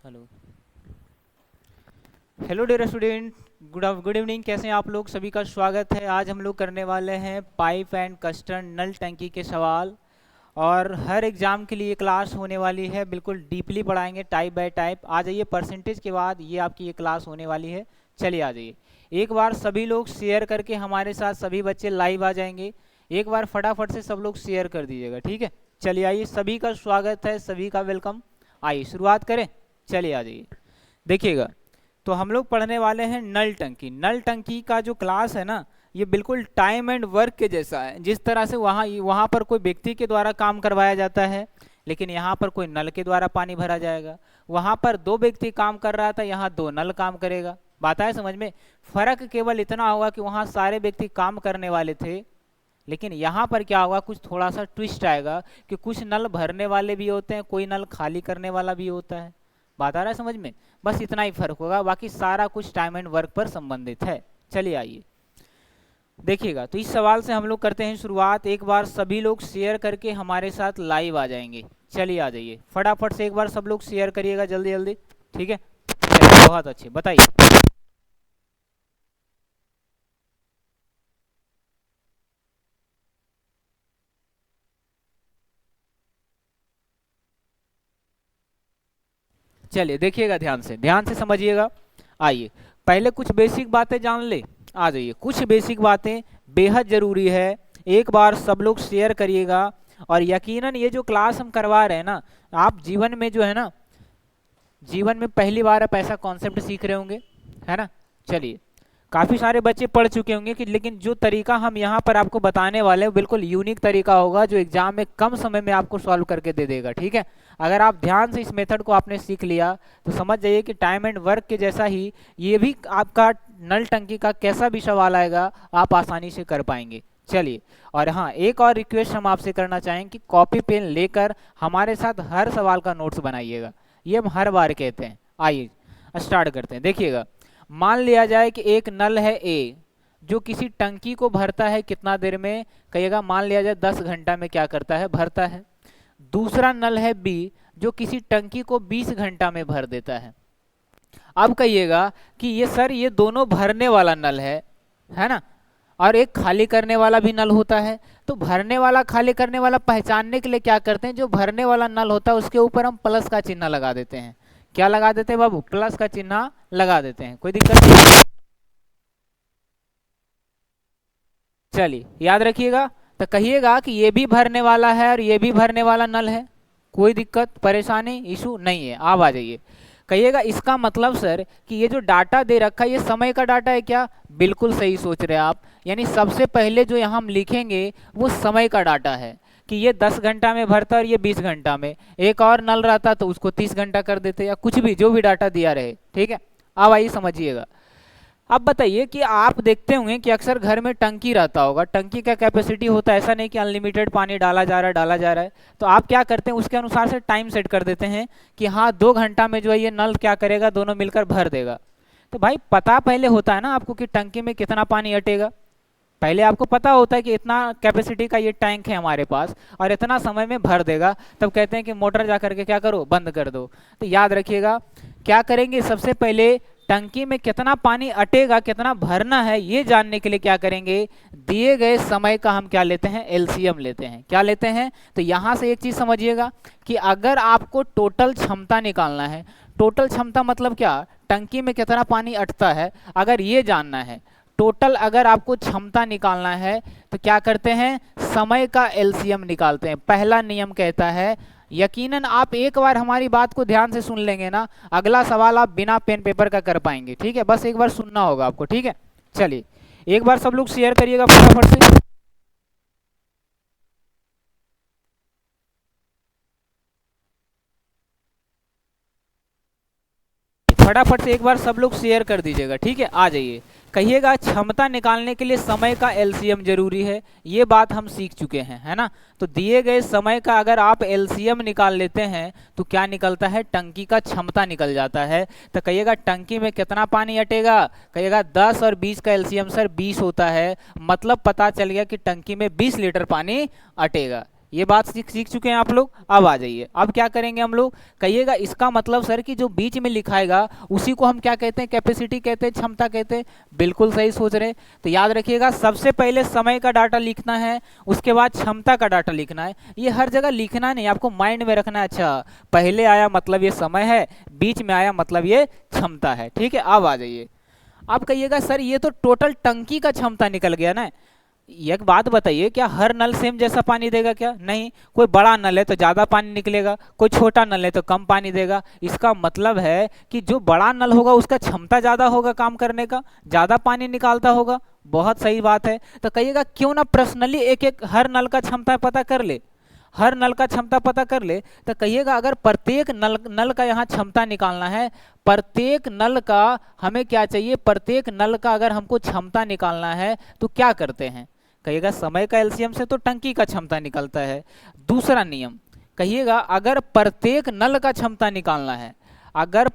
Hello. Hello dear student, good evening. कैसे हैं आप लोग? सभी का स्वागत है। आज हम लोग करने वाले हैं पाइप एंड कस्टर्न नल टंकी के सवाल। और हर एग्जाम के लिए क्लास होने वाली है, बिल्कुल डीपली पढ़ाएंगे टाइप बाय टाइप। आ जाइए, परसेंटेज के बाद ये आपकी ये क्लास होने वाली है। चलिए आ जाइए। एक बार सभी लोग शेयर करके हमारे साथ सभी बच्चे लाइव आ जाएंगे। एक बार फटाफट से सब लोग शेयर कर दीजिएगा, ठीक है। चलिए आइए, सभी का स्वागत है, सभी का वेलकम। आइए शुरुआत करें। चलिए आ जाइए, देखिएगा। तो हम लोग पढ़ने वाले हैं नल टंकी। नल टंकी का जो क्लास है ना, ये बिल्कुल टाइम एंड वर्क के जैसा है। जिस तरह से वहाँ पर कोई व्यक्ति के द्वारा काम करवाया जाता है, लेकिन यहाँ पर कोई नल के द्वारा पानी भरा जाएगा। वहाँ पर दो व्यक्ति काम कर रहा था, यहाँ दो नल काम करेगा। बात आए समझ में? फर्क केवल इतना होगा कि वहाँ सारे व्यक्ति काम करने वाले थे, लेकिन यहाँ पर क्या होगा, कुछ थोड़ा सा ट्विस्ट आएगा कि कुछ नल भरने वाले भी होते हैं, कोई नल खाली करने वाला भी होता है। बात आ रहा है समझ में? बस इतना ही फर्क होगा, बाकी सारा कुछ टाइम एंड वर्क पर संबंधित है। चलिए आइए देखिएगा। तो इस सवाल से हम लोग करते हैं शुरुआत। एक बार सभी लोग शेयर करके हमारे साथ लाइव आ जाएंगे। चलिए आ जाइए फटाफट से, एक बार सब लोग शेयर करिएगा जल्दी जल्दी, ठीक है। चलिए, बहुत अच्छे, बताइए। चलिए देखिएगा, ध्यान से समझिएगा। आइए पहले कुछ बेसिक बातें जान ले। आ जाइए, कुछ बेसिक बातें बेहद ज़रूरी है। एक बार सब लोग शेयर करिएगा। और यकीनन ये जो क्लास हम करवा रहे हैं ना, आप जीवन में जो है ना, जीवन में पहली बार आप ऐसा कॉन्सेप्ट सीख रहे होंगे, है ना। चलिए, काफ़ी सारे बच्चे पढ़ चुके होंगे कि, लेकिन जो तरीका हम यहाँ पर आपको बताने वाले हैं बिल्कुल यूनिक तरीका होगा, जो एग्जाम में कम समय में आपको सॉल्व करके दे देगा, ठीक है। अगर आप ध्यान से इस मेथड को आपने सीख लिया तो समझ जाइए कि टाइम एंड वर्क के जैसा ही ये भी आपका नल टंकी का कैसा भी सवाल आएगा आप आसानी से कर पाएंगे। चलिए, और हाँ, एक और रिक्वेस्ट हम आपसे करना चाहेंगे कि कॉपी पेन लेकर हमारे साथ हर सवाल का नोट्स बनाइएगा। ये हम हर बार कहते हैं। आइए स्टार्ट करते हैं, देखिएगा। मान लिया जाए कि एक नल है ए, जो किसी टंकी को भरता है कितना देर में? कहिएगा, मान लिया जाए 10 घंटा में क्या करता है, भरता है। दूसरा नल है बी, जो किसी टंकी को 20 घंटा में भर देता है। अब कहिएगा कि ये सर, ये दोनों भरने वाला नल है ना, और एक खाली करने वाला भी नल होता है। तो भरने वाला खाली करने वाला पहचानने के लिए क्या करते हैं, जो भरने वाला नल होता है उसके ऊपर हम प्लस का चिन्ह लगा देते हैं। क्या लगा देते हैं बाबू? प्लस का चिन्ह लगा देते हैं। कोई दिक्कत नहीं। चलिए याद रखिएगा। तो कहिएगा कि ये भी भरने वाला है और ये भी भरने वाला नल है। कोई दिक्कत परेशानी इशू नहीं है। आप आ जाइए। कहिएगा इसका मतलब सर कि ये जो डाटा दे रखा है ये समय का डाटा है क्या? बिल्कुल सही सोच रहे हैं आप। यानी सबसे पहले जो यहाँ हम लिखेंगे वो समय का डाटा है कि ये 10 घंटा में भरता और ये 20 घंटा में। एक और नल रहता तो उसको 30 घंटा कर देते, या कुछ भी जो भी डाटा दिया रहे, ठीक है। अब आइए समझिएगा। अब बताइए कि आप देखते होंगे कि अक्सर घर में टंकी रहता होगा। टंकी का कैपेसिटी होता है, ऐसा नहीं कि अनलिमिटेड पानी डाला जा रहा है। तो आप क्या करते हैं, उसके अनुसार से टाइम सेट कर देते हैं कि हाँ 2 घंटा में जो है ये नल क्या करेगा, दोनों मिलकर भर देगा। तो भाई पता पहले होता है ना आपको कि टंकी में कितना पानी अटेगा। पहले आपको पता होता है कि इतना कैपेसिटी का ये टैंक है हमारे पास और इतना समय में भर देगा, तब कहते हैं कि मोटर जा करके क्या करो, बंद कर दो। तो याद रखिएगा, क्या करेंगे, सबसे पहले टंकी में कितना पानी अटेगा, कितना भरना है, ये जानने के लिए क्या करेंगे, दिए गए समय का हम क्या लेते हैं, एलसीएम लेते हैं। क्या लेते हैं? तो यहाँ से एक चीज़ समझिएगा कि अगर आपको टोटल क्षमता निकालना है, टोटल क्षमता मतलब क्या, टंकी में कितना पानी अटता है, अगर ये जानना है, टोटल अगर आपको क्षमता निकालना है, तो क्या करते हैं, समय का एलसीएम निकालते हैं। पहला नियम कहता है, यकीनन आप एक बार हमारी बात को ध्यान से सुन लेंगे ना, अगला सवाल आप बिना पेन पेपर का कर पाएंगे, ठीक है। बस एक बार सुनना होगा आपको, ठीक है। चलिए एक बार सब लोग शेयर करिएगा फटाफट से। फटाफट से एक बार सब लोग शेयर कर दीजिएगा, ठीक है। आ जाइए, कहिएगा क्षमता निकालने के लिए समय का एलसीएम जरूरी है। ये बात हम सीख चुके हैं, है ना। तो दिए गए समय का अगर आप एलसीएम निकाल लेते हैं तो क्या निकलता है, टंकी का क्षमता निकल जाता है। तो कहिएगा टंकी में कितना पानी अटेगा, कहिएगा 10 और 20 का एलसीएम सर 20 होता है, मतलब पता चल गया कि टंकी में 20 लीटर पानी अटेगा। ये बात सीख चुके हैं आप लोग। अब आ जाइए, अब क्या करेंगे हम लोग, कहिएगा इसका मतलब सर कि जो बीच में लिखाएगा उसी को हम क्या कहते हैं, कैपेसिटी कहते हैं, क्षमता कहते हैं। बिल्कुल सही सोच रहे हैं। तो याद रखिएगा सबसे पहले समय का डाटा लिखना है, उसके बाद क्षमता का डाटा लिखना है। ये हर जगह लिखना नहीं, आपको माइंड में रखना है। अच्छा पहले आया मतलब ये समय है, बीच में आया मतलब ये क्षमता है। ठीक है, अब आ जाइए। आप कहिएगा सर ये तो टोटल टंकी का क्षमता निकल गया ना। एक बात बताइए, क्या हर नल सेम जैसा पानी देगा क्या? नहीं, कोई बड़ा नल है तो ज़्यादा पानी निकलेगा, कोई छोटा नल है तो कम पानी देगा। इसका मतलब है कि जो बड़ा नल होगा उसका क्षमता ज़्यादा होगा काम करने का, ज़्यादा पानी निकालता होगा। बहुत सही बात है। तो कहिएगा क्यों ना पर्सनली एक एक हर नल का क्षमता पता कर ले, हर नल का क्षमता पता कर ले। तो कहिएगा अगर प्रत्येक नल का यहाँ क्षमता निकालना है, प्रत्येक नल का हमें क्या चाहिए, प्रत्येक नल का अगर हमको क्षमता निकालना है तो क्या करते हैं, कहिएगा समय का एलसीएम से तो टंकी का क्षमता निकलता है। दूसरा नियम, कहिएगा अगर प्रत्येक नल का क्षमता निकालना है, अगर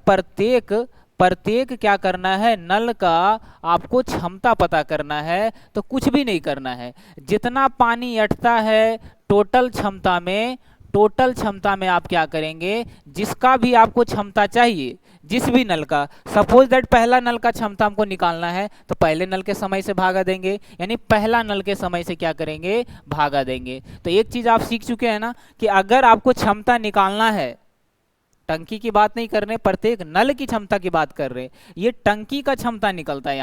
प्रत्येक क्या करना है, नल का आपको क्षमता पता करना है तो कुछ भी नहीं करना है, जितना पानी अटता है टोटल क्षमता में, टोटल क्षमता में आप क्या करेंगे, जिसका भी आपको क्षमता चाहिए, जिस भी नल का, सपोज दैट पहला नल का क्षमता हमको निकालना है तो पहले नल के समय से भागा देंगे, यानी पहला नल के समय से क्या करेंगे, भागा देंगे। तो एक चीज आप सीख चुके हैं ना कि अगर आपको क्षमता निकालना है, टंकी की बात नहीं कर रहे, प्रत्येक नल की क्षमता की बात कर रहे, ये टंकी का क्षमता निकलता है।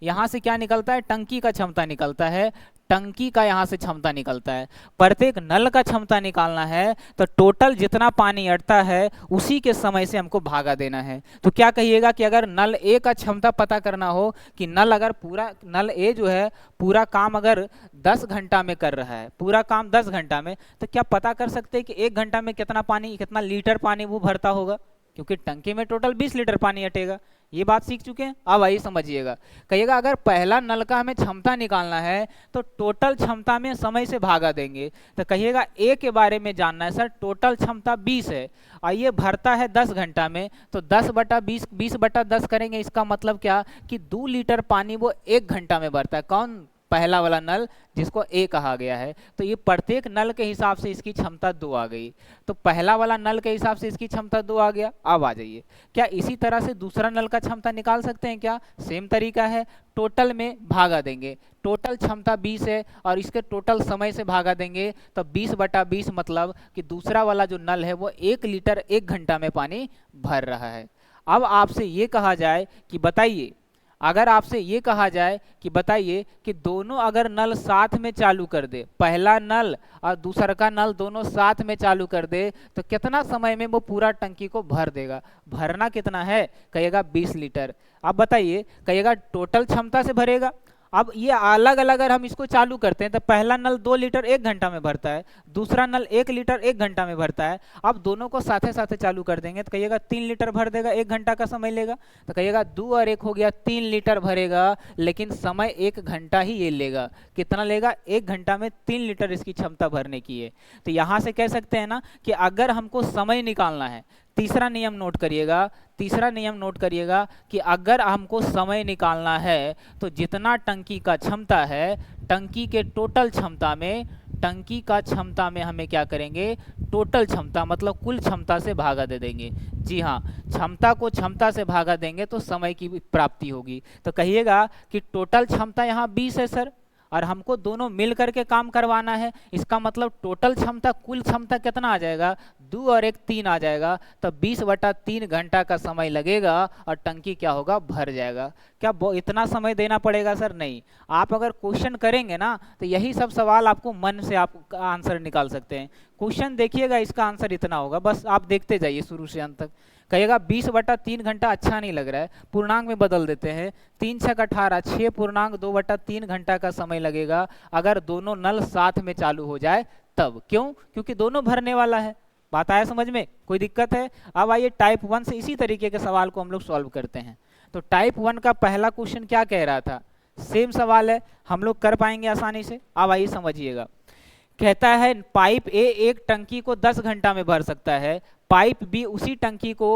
यहाँ से क्या निकलता है, टंकी का क्षमता निकलता है, टंकी का यहाँ से क्षमता निकलता है। प्रत्येक नल का क्षमता निकालना है तो टोटल जितना पानी अटता है उसी के समय से हमको भागा देना है। तो क्या कहिएगा कि अगर नल ए का क्षमता पता करना हो कि नल अगर पूरा, नल ए जो है पूरा काम अगर 10 घंटा में कर रहा है, पूरा काम 10 घंटा में, तो क्या पता कर सकते हैं कि 1 घंटा में कितना पानी, कितना लीटर पानी वो भरता होगा, क्योंकि टंकी में टोटल 20 लीटर पानी अटेगा। ये बात सीख चुके हैं। अब आइए समझिएगा, कहिएगा अगर पहला नल का हमें क्षमता निकालना है तो टोटल क्षमता में समय से भागा देंगे। तो कहिएगा ए के बारे में जानना है सर, टोटल क्षमता 20 है और ये भरता है 10 घंटा में, तो 10/20, 20/10 करेंगे। इसका मतलब क्या कि 2 लीटर पानी वो 1 घंटा में भरता है। कौन? पहला वाला नल जिसको ए कहा गया है। तो ये प्रत्येक नल के हिसाब से इसकी क्षमता 2 आ गई। तो पहला वाला नल के हिसाब से इसकी क्षमता 2 आ गया। अब आ जाइए, क्या इसी तरह से दूसरा नल का क्षमता निकाल सकते हैं क्या? सेम तरीका है, टोटल में भागा देंगे, टोटल क्षमता 20 है और इसके टोटल समय से भागा देंगे, तो 20/20 मतलब कि दूसरा वाला जो नल है वो 1 लीटर 1 घंटा में पानी भर रहा है। अब आपसे ये कहा जाए कि बताइए, अगर आपसे ये कहा जाए कि बताइए कि दोनों अगर नल साथ में चालू कर दे, पहला नल और दूसरा का नल दोनों साथ में चालू कर दे, तो कितना समय में वो पूरा टंकी को भर देगा? भरना कितना है? कहिएगा 20 लीटर। अब बताइए, कहिएगा टोटल क्षमता से भरेगा। अब ये अलग अलग अगर हम इसको चालू करते हैं तो पहला नल 2 लीटर 1 घंटा में भरता है, दूसरा नल 1 लीटर 1 घंटा में भरता है। अब दोनों को साथे साथे चालू कर देंगे तो कहिएगा 3 लीटर भर देगा, 1 घंटा का समय लेगा। तो कहिएगा 2 और 1 हो गया 3 लीटर भरेगा, लेकिन समय 1 घंटा ही ये लेगा। कितना लेगा? 1 घंटा में 3 लीटर इसकी क्षमता भरने की है। तो यहाँ से कह सकते हैं ना कि अगर हमको समय निकालना है, तीसरा नियम नोट करिएगा, तीसरा नियम नोट करिएगा कि अगर हमको समय निकालना है तो जितना टंकी का क्षमता है, टंकी के टोटल क्षमता में, टंकी का क्षमता में हमें क्या करेंगे, टोटल क्षमता मतलब कुल क्षमता से भागा दे देंगे। जी हाँ, क्षमता को क्षमता से भागा देंगे तो समय की प्राप्ति होगी। तो कहिएगा कि टोटल क्षमता यहाँ 20 है सर, और हमको दोनों मिल करके काम करवाना है। इसका मतलब टोटल क्षमता, कुल क्षमता कितना आ जाएगा? 2 और 1 3 आ जाएगा। तो 20/3 घंटा का समय लगेगा और टंकी क्या होगा? भर जाएगा। क्या इतना समय देना पड़ेगा सर? नहीं। आप अगर क्वेश्चन करेंगे ना तो यही सब सवाल आपको मन से आप आंसर निकाल सकते हैं। क्वेश्चन देखिएगा, इसका आंसर इतना होगा, बस आप देखते जाइए शुरू से अंत तक। कहिएगा 20/3 घंटा अच्छा नहीं लग रहा है, पूर्णांक में बदल देते हैं। 3 6 18, 6.2/3 घंटा का समय लगेगा अगर दोनों नल साथ में चालू हो जाए तब। क्यों? क्योंकि दोनों भरने वाला है। बात आया समझ में? कोई दिक्कत है? अब आइए टाइप 1 से इसी तरीके के सवाल को हम लोग सॉल्व करते हैं। तो टाइप 1 का पहला क्वेश्चन क्या कह रहा था? सेम सवाल है, हम लोग कर पाएंगे आसानी से। अब आइए समझिएगा, कहता है पाइप ए एक टंकी को 10 घंटा में भर सकता है, पाइप बी उसी टंकी को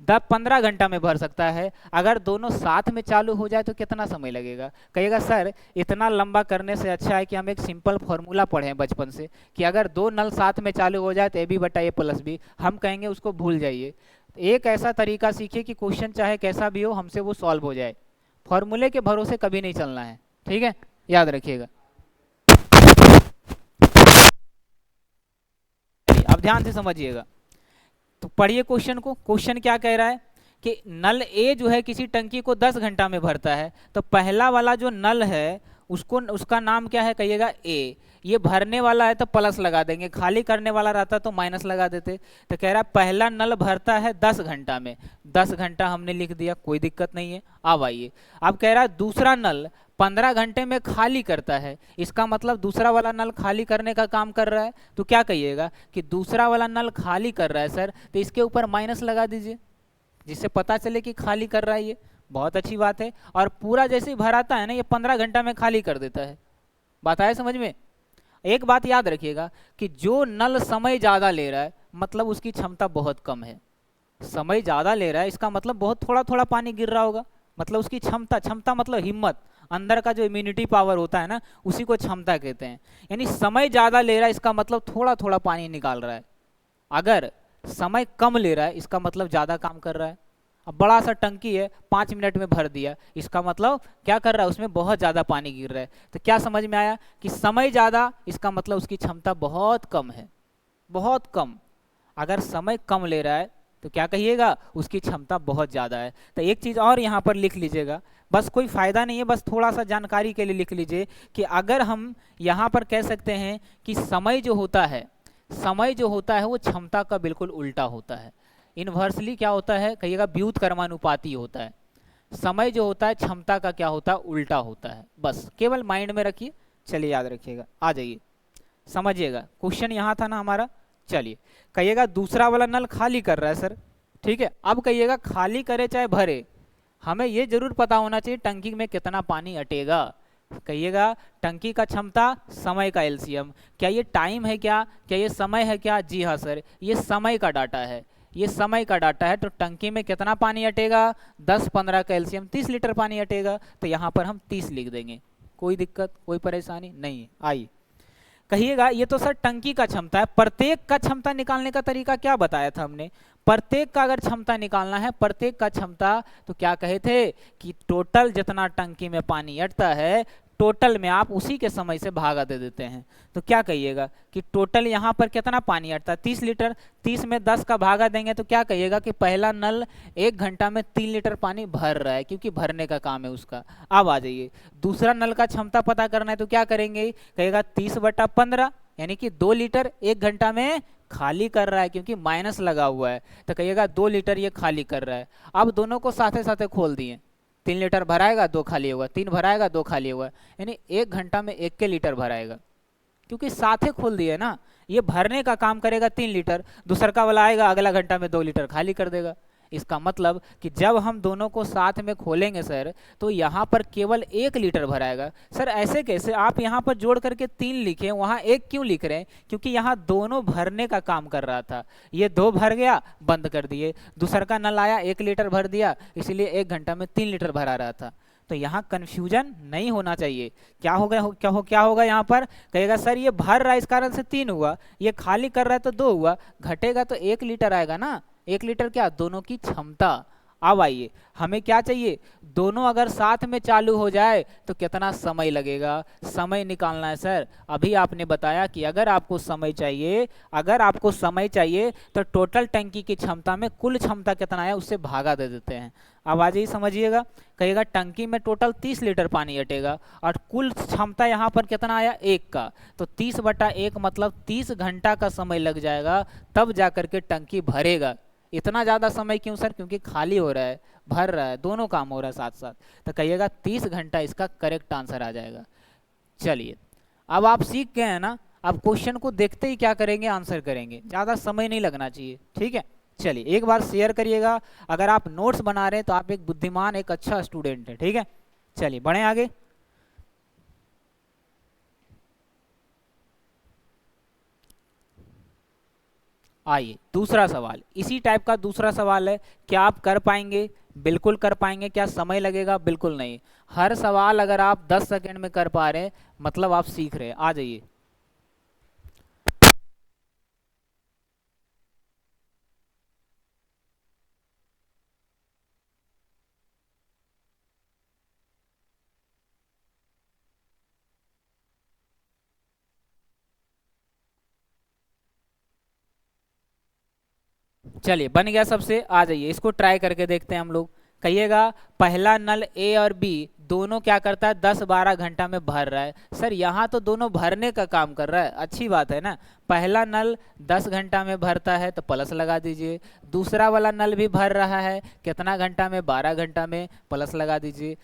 15 घंटा में भर सकता है, अगर दोनों साथ में चालू हो जाए तो कितना समय लगेगा। कहिएगा सर इतना लंबा करने से अच्छा है कि हम एक सिंपल फॉर्मूला पढ़ें बचपन से कि अगर दो नल साथ में चालू हो जाए तो ए बी बटा ए प्लस बी, हम कहेंगे उसको भूल जाइए। एक ऐसा तरीका सीखिए कि क्वेश्चन चाहे कैसा भी हो हमसे वो सॉल्व हो जाए, फॉर्मूले के भरोसे कभी नहीं चलना है, ठीक है, याद रखिएगा। अब ध्यान से समझिएगा, तो पढ़िए क्वेश्चन को। क्वेश्चन क्या कह रहा है कि नल ए जो है किसी टंकी को 10 घंटा में भरता है, तो पहला वाला जो नल है उसको उसका नाम क्या है, कहिएगा ए। ये भरने वाला है तो प्लस लगा देंगे, खाली करने वाला रहता तो माइनस लगा देते। तो कह रहा है पहला नल भरता है 10 घंटा में, 10 घंटा हमने लिख दिया, कोई दिक्कत नहीं है। अब आइए, अब कह रहा है दूसरा नल 15 घंटे में खाली करता है, इसका मतलब दूसरा वाला नल खाली करने का काम कर रहा है। तो क्या कहिएगा कि दूसरा वाला नल खाली कर रहा है सर, तो इसके ऊपर माइनस लगा दीजिए जिससे पता चले कि खाली कर रहा है। ये बहुत अच्छी बात है। और पूरा जैसे ही भराता है ना, ये 15 घंटा में खाली कर देता है। बात आए समझ में। एक बात याद रखिएगा कि जो नल समय ज़्यादा ले रहा है मतलब उसकी क्षमता बहुत कम है। समय ज़्यादा ले रहा है इसका मतलब बहुत थोड़ा थोड़ा पानी गिर रहा होगा, मतलब उसकी क्षमता, क्षमता मतलब हिम्मत, अंदर का जो इम्यूनिटी पावर होता है ना उसी को क्षमता कहते हैं। यानी समय ज़्यादा ले रहा है इसका मतलब थोड़ा थोड़ा पानी निकाल रहा है, अगर समय कम ले रहा है इसका मतलब ज़्यादा काम कर रहा है। अब बड़ा सा टंकी है 5 मिनट में भर दिया, इसका मतलब क्या कर रहा है, उसमें बहुत ज़्यादा पानी गिर रहा है। तो क्या समझ में आया कि समय ज़्यादा इसका मतलब उसकी क्षमता बहुत कम है, बहुत कम। अगर समय कम ले रहा है तो क्या कहिएगा, उसकी क्षमता बहुत ज़्यादा है। तो एक चीज़ और यहाँ पर लिख लीजिएगा, बस कोई फ़ायदा नहीं है, बस थोड़ा सा जानकारी के लिए लिख लीजिए कि अगर हम यहाँ पर कह सकते हैं कि समय जो होता है, समय जो होता है वो क्षमता का बिल्कुल उल्टा होता है। इन्वर्सली क्या होता है, कहिएगा व्युत्क्रमानुपाती होता है। समय जो होता है क्षमता का क्या होता है, उल्टा होता है। बस केवल माइंड में रखिए, चलिए याद रखिएगा। आ जाइए समझिएगा, क्वेश्चन यहाँ था ना हमारा। चलिए कहिएगा दूसरा वाला नल खाली कर रहा है सर, ठीक है। अब कहिएगा खाली करे चाहे भरे, हमें ये जरूर पता होना चाहिए टंकी में कितना पानी अटेगा। कहिएगा टंकी का क्षमता समय का एलसीएम, क्या ये टाइम है, क्या ये समय है क्या, जी हाँ सर ये समय का डाटा है, ये समय का डाटा है। तो टंकी में कितना पानी अटेगा, 10-15 का एलसीएम 30 लीटर पानी अटेगा। तो यहाँ पर हम 30 लिख देंगे, कोई दिक्कत कोई परेशानी नहीं है। आइए कहिएगा ये तो सर टंकी का क्षमता है, प्रत्येक का क्षमता निकालने का तरीका क्या बताया था हमने। प्रत्येक का अगर क्षमता निकालना है, प्रत्येक का क्षमता, तो क्या कहे थे कि टोटल जितना टंकी में पानी अटता है टोटल में आप उसी के समय से भागा दे देते हैं। तो क्या कहिएगा कि टोटल यहाँ पर कितना पानी अटता है, 30 लीटर, 30 में 10 का भागा देंगे तो क्या कहिएगा कि पहला नल 1 घंटा में 3 लीटर पानी भर रहा है, क्योंकि भरने का काम है उसका। अब आ जाइए दूसरा नल का क्षमता पता करना है, तो क्या करेंगे, कहेगा 30/15 यानी कि 2 लीटर 1 घंटा में खाली कर रहा है, क्योंकि माइनस लगा हुआ है। तो कहिएगा 2 लीटर ये खाली कर रहा है। अब दोनों को साथे साथे खोल दिए, 3 लीटर भराएगा 2 खाली होगा, 3 भराएगा 2 खाली होगा, यानी 1 घंटा में 1 के लीटर भराएगा, क्योंकि साथे खोल दिए ना। ये भरने का काम करेगा 3 लीटर, दूसर का वाला आएगा अगला घंटा में 2 लीटर खाली कर देगा। इसका मतलब कि जब हम दोनों को साथ में खोलेंगे सर तो यहाँ पर केवल 1 लीटर भराएगा। सर ऐसे कैसे, आप यहाँ पर जोड़ करके 3 लिखे, वहाँ 1 क्यों लिख रहे हैं, क्योंकि यहाँ दोनों भरने का काम कर रहा था। ये 2 भर गया बंद कर दिए, दूसर का नल आया 1 लीटर भर दिया, इसलिए 1 घंटा में 3 लीटर भरा रहा था। तो यहाँ कंफ्यूजन नहीं होना चाहिए। क्या होगा, क्या होगा यहाँ पर, कहेगा सर ये भर रहा है इस कारण से 3 हुआ, ये खाली कर रहा है तो 2 हुआ, घटेगा तो 1 लीटर आएगा ना। 1 लीटर क्या, दोनों की क्षमता। अब आइए हमें क्या चाहिए, दोनों अगर साथ में चालू हो जाए तो कितना समय लगेगा, समय निकालना है सर। अभी आपने बताया कि अगर आपको समय चाहिए, अगर आपको समय चाहिए तो टोटल टंकी की क्षमता में कुल क्षमता कितना है उससे भागा दे देते हैं। अब आ जाइए समझिएगा, कहेगा टंकी में टोटल 30 लीटर पानी अटेगा और कुल क्षमता यहाँ पर कितना आया 1 का, तो 30/1 मतलब 30 घंटा का समय लग जाएगा, तब जा करके टंकी भरेगा। इतना ज़्यादा समय क्यों सर, क्योंकि खाली हो रहा है भर रहा है, दोनों काम हो रहा है साथ साथ। तो कहिएगा 30 घंटा इसका करेक्ट आंसर आ जाएगा। चलिए अब आप सीख गए हैं ना, अब क्वेश्चन को देखते ही क्या करेंगे, आंसर करेंगे, ज़्यादा समय नहीं लगना चाहिए, ठीक है। चलिए एक बार शेयर करिएगा, अगर आप नोट्स बना रहे हैं तो आप एक बुद्धिमान, एक अच्छा स्टूडेंट है, ठीक है। चलिए बढ़ें आगे। आइए दूसरा सवाल, इसी टाइप का दूसरा सवाल है। क्या आप कर पाएंगे? बिल्कुल कर पाएंगे। क्या समय लगेगा? बिल्कुल नहीं। हर सवाल अगर आप 10 सेकंड में कर पा रहे हैं मतलब आप सीख रहे हैं। आ जाइए। चलिए बन गया सबसे। आ जाइए इसको ट्राई करके देखते हैं हम लोग। कहिएगा पहला नल ए और बी दोनों क्या करता है, 10-12 घंटा में भर रहा है। सर यहाँ तो दोनों भरने का काम कर रहा है, अच्छी बात है ना। पहला नल 10 घंटा में भरता है तो प्लस लगा दीजिए। दूसरा वाला नल भी भर रहा है, कितना घंटा में, 12 घंटा में, प्लस लगा दीजिए।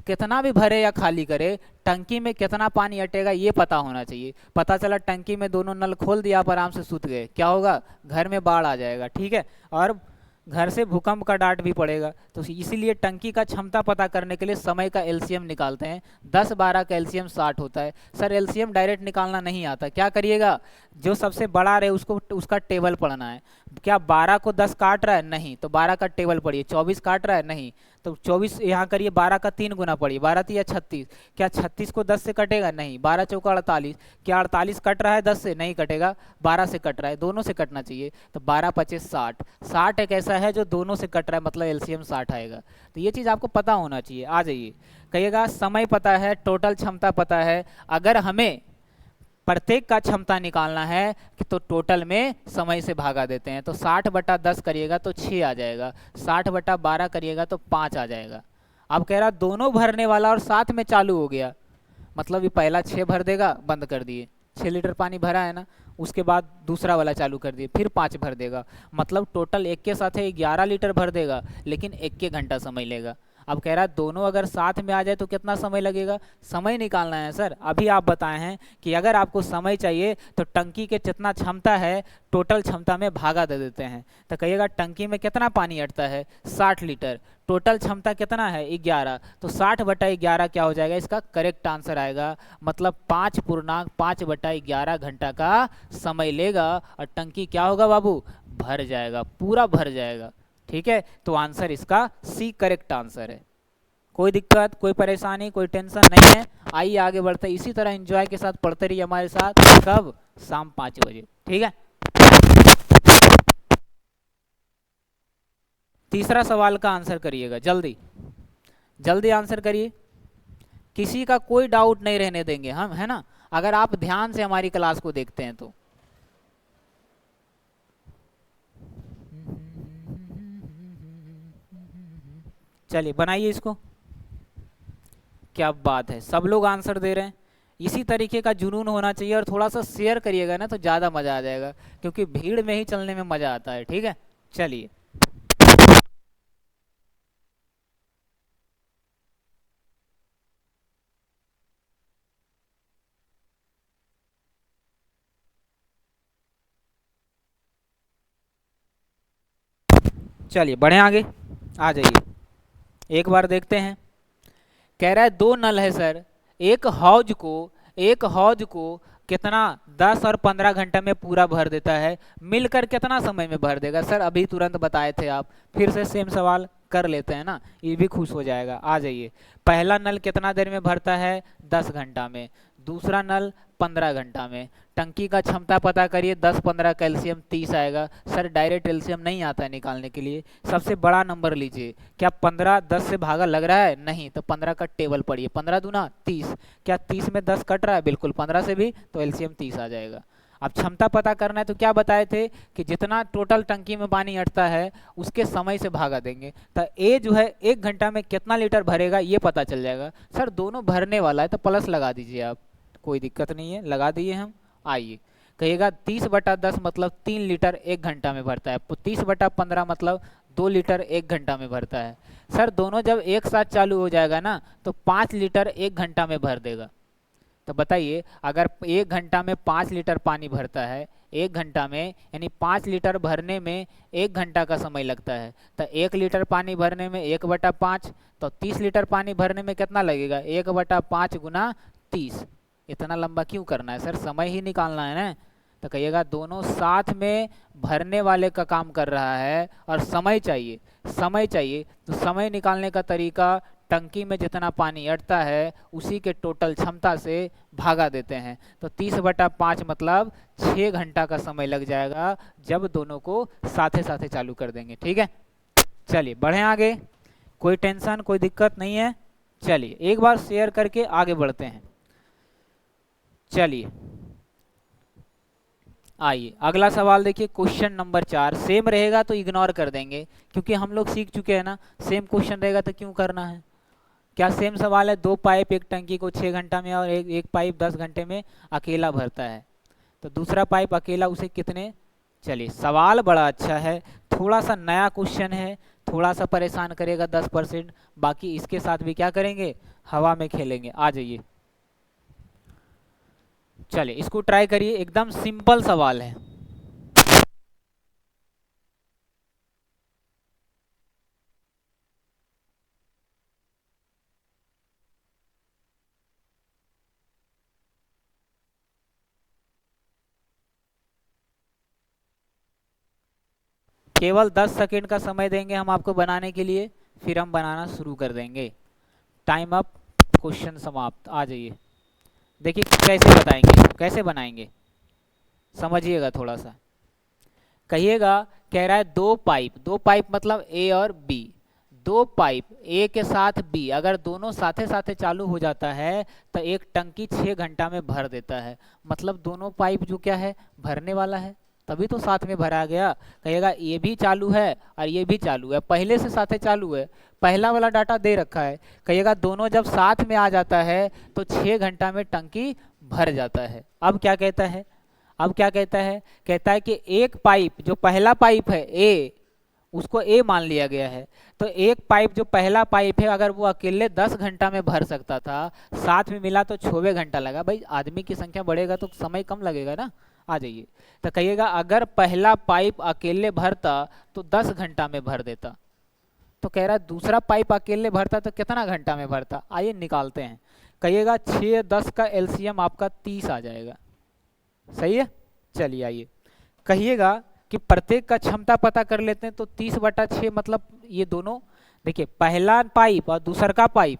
कितना भी भरे या खाली करे, टंकी में कितना पानी अटेगा ये पता होना चाहिए। पता चला टंकी में दोनों नल खोल दिया, आप आराम से सूत गए, क्या होगा? घर में बाढ़ आ जाएगा, ठीक है। और घर से भूकंप का डांट भी पड़ेगा। तो इसीलिए टंकी का क्षमता पता करने के लिए समय का एलसीएम निकालते हैं। 10-12 का एलसीएम 60 होता है। सर एलसीएम डायरेक्ट निकालना नहीं आता, क्या करिएगा, जो सबसे बड़ा रहे उसको उसका टेबल पढ़ना है। क्या 12 को 10 काट रहा है? नहीं, तो 12 का टेबल पढ़िए। 24 काट रहा है? नहीं, तो 24 यहाँ करिए, 12 का 3 गुना पढ़िए। 12 3 या 36। क्या 36 को 10 से कटेगा? नहीं। 12 चौका 48। क्या 48 कट रहा है 10 से? नहीं कटेगा, 12 से कट रहा है, दोनों से कटना चाहिए। तो 12 25 60। 60 एक ऐसा है जो दोनों से कट रहा है, मतलब एलसीएम 60 आएगा। तो ये चीज़ आपको पता होना चाहिए। आ जाइए। कहिएगा समय पता है, टोटल क्षमता पता है। अगर हमें प्रत्येक का क्षमता निकालना है कि तो टोटल में समय से भागा देते हैं। तो 60/10 करिएगा तो 6 आ जाएगा। 60/12 करिएगा तो 5 आ जाएगा। अब कह रहा दोनों भरने वाला और साथ में चालू हो गया, मतलब ये पहला 6 भर देगा, बंद कर दिए, 6 लीटर पानी भरा है ना, उसके बाद दूसरा वाला चालू कर दिए, फिर 5 भर देगा, मतलब टोटल एक के साथ 11 लीटर भर देगा, लेकिन 1 घंटा समय लेगा। अब कह रहा है दोनों अगर साथ में आ जाए तो कितना समय लगेगा, समय निकालना है। सर अभी आप बताए हैं कि अगर आपको समय चाहिए तो टंकी के जितना क्षमता है टोटल क्षमता में भागा दे देते हैं। तो कहिएगा टंकी में कितना पानी अटता है, 60 लीटर, टोटल क्षमता कितना है, 11, तो 60/11 क्या हो जाएगा, इसका करेक्ट आंसर आएगा। मतलब 5.5/11 घंटा का समय लेगा और टंकी क्या होगा बाबू, भर जाएगा, पूरा भर जाएगा। ठीक है, तो आंसर इसका सी करेक्ट आंसर है। कोई दिक्कत, कोई परेशानी, कोई टेंशन नहीं है। आइए आगे बढ़ते, इसी तरह एंजॉय के साथ पढ़ते रहिए हमारे साथ। कब? शाम 5 बजे। ठीक है, तीसरा सवाल का आंसर करिएगा, जल्दी जल्दी आंसर करिए, किसी का कोई डाउट नहीं रहने देंगे हम, है ना, अगर आप ध्यान से हमारी क्लास को देखते हैं तो। चलिए बनाइए इसको। क्या बात है, सब लोग आंसर दे रहे हैं। इसी तरीके का जुनून होना चाहिए और थोड़ा सा शेयर करिएगा ना तो ज़्यादा मज़ा आ जाएगा, क्योंकि भीड़ में ही चलने में मज़ा आता है। ठीक है, चलिए। चलिए बढ़े आगे, आ जाइए एक बार देखते हैं। कह रहा है दो नल है सर, एक हौज को कितना 10 और 15 घंटे में पूरा भर देता है, मिलकर कितना समय में भर देगा। सर अभी तुरंत बताए थे आप, फिर से सेम सवाल कर लेते हैं ना, ये भी खुश हो जाएगा। आ जाइए, पहला नल कितना देर में भरता है, 10 घंटा में, दूसरा नल 15 घंटा में। टंकी का क्षमता पता करिए, 10-15 का एलसीएम 30 आएगा। सर डायरेक्ट एलसीएम नहीं आता है निकालने के लिए, सबसे बड़ा नंबर लीजिए। क्या 15 10 से भागा लग रहा है? नहीं, तो 15 का टेबल पढ़िए, 15 दूना 30। क्या 30 में 10 कट रहा है? बिल्कुल, 15 से भी, तो एलसीएम 30 आ जाएगा। अब क्षमता पता करना है तो क्या बताए थे कि जितना टोटल टंकी में पानी अटता है उसके समय से भागा देंगे। तो ए जो है 1 घंटा में कितना लीटर भरेगा ये पता चल जाएगा। सर दोनों भरने वाला है तो प्लस लगा दीजिए आप, कोई दिक्कत नहीं है, लगा दिए हम। आइए, कहिएगा 30/10 मतलब 3 लीटर 1 घंटा में भरता है, 30/15 मतलब 2 लीटर 1 घंटा में भरता है। सर दोनों जब एक साथ चालू हो जाएगा ना तो 5 लीटर 1 घंटा में भर देगा। तो बताइए, अगर 1 घंटा में 5 लीटर पानी भरता है, 1 घंटा में, यानी 5 लीटर भरने में 1 घंटा का समय लगता है, तो 1 लीटर पानी भरने में 1/5, तो 30 लीटर पानी भरने में कितना लगेगा, 1/5 गुना 30। इतना लंबा क्यों करना है सर, समय ही निकालना है ना। तो कहिएगा दोनों साथ में भरने वाले का काम कर रहा है और समय चाहिए, समय चाहिए। तो समय निकालने का तरीका, टंकी में जितना पानी अटता है उसी के टोटल क्षमता से भागा देते हैं। तो 30/5 मतलब 6 घंटा का समय लग जाएगा जब दोनों को साथे साथे चालू कर देंगे। ठीक है, चलिए बढ़ें आगे। कोई टेंशन कोई दिक्कत नहीं है। चलिए एक बार शेयर करके आगे बढ़ते हैं। चलिए आइए अगला सवाल देखिए, क्वेश्चन नंबर 4 सेम रहेगा तो इग्नोर कर देंगे क्योंकि हम लोग सीख चुके हैं ना, सेम क्वेश्चन रहेगा तो क्यों करना है। क्या सेम सवाल है, 2 पाइप एक टंकी को 6 घंटा में और एक पाइप 10 घंटे में अकेला भरता है, तो दूसरा पाइप अकेला उसे कितने। चलिए सवाल बड़ा अच्छा है, थोड़ा सा नया क्वेश्चन है, थोड़ा सा परेशान करेगा 10%, बाकी इसके साथ भी क्या करेंगे, हवा में खेलेंगे। आ जाइए, चलिए इसको ट्राई करिए, एकदम सिंपल सवाल है। केवल 10 सेकेंड का समय देंगे हम आपको बनाने के लिए, फिर हम बनाना शुरू कर देंगे। टाइम अप, क्वेश्चन समाप्त। आ जाइए, देखिए कैसे बताएंगे, कैसे बनाएंगे, समझिएगा थोड़ा सा। कहिएगा, कह रहा है 2 पाइप, 2 पाइप मतलब ए और बी, 2 पाइप ए के साथ बी अगर दोनों साथे साथे चालू हो जाता है तो एक टंकी 6 घंटा में भर देता है। मतलब दोनों पाइप जो क्या है, भरने वाला है, तभी तो साथ में भरा गया। कहिएगा ये भी चालू है और ये भी चालू है, पहले से साथे चालू है, पहला वाला डाटा दे रखा है। कहिएगा दोनों जब साथ में आ जाता है तो 6 घंटा में टंकी भर जाता है। अब क्या कहता है, अब क्या कहता है, कहता है कि एक पाइप जो पहला पाइप है ए, उसको ए मान लिया गया है, तो एक पाइप जो पहला पाइप है अगर वो अकेले 10 घंटा में भर सकता था, साथ में मिला तो 6 घंटा लगा। भाई आदमी की संख्या बढ़ेगा तो समय कम लगेगा ना। आ जाइए, तो कहिएगा अगर पहला पाइप अकेले भरता तो 10 घंटा में भर देता, तो कह रहा है दूसरा पाइप अकेले भरता तो कितना घंटा में भरता। आइए निकालते हैं। कहिएगा 6 10 का एलसीएम आपका 30 आ जाएगा, सही है। चलिए आइए, कहिएगा कि प्रत्येक का क्षमता पता कर लेते हैं। तो 30/6 मतलब ये दोनों, देखिए पहला पाइप और दूसरा का पाइप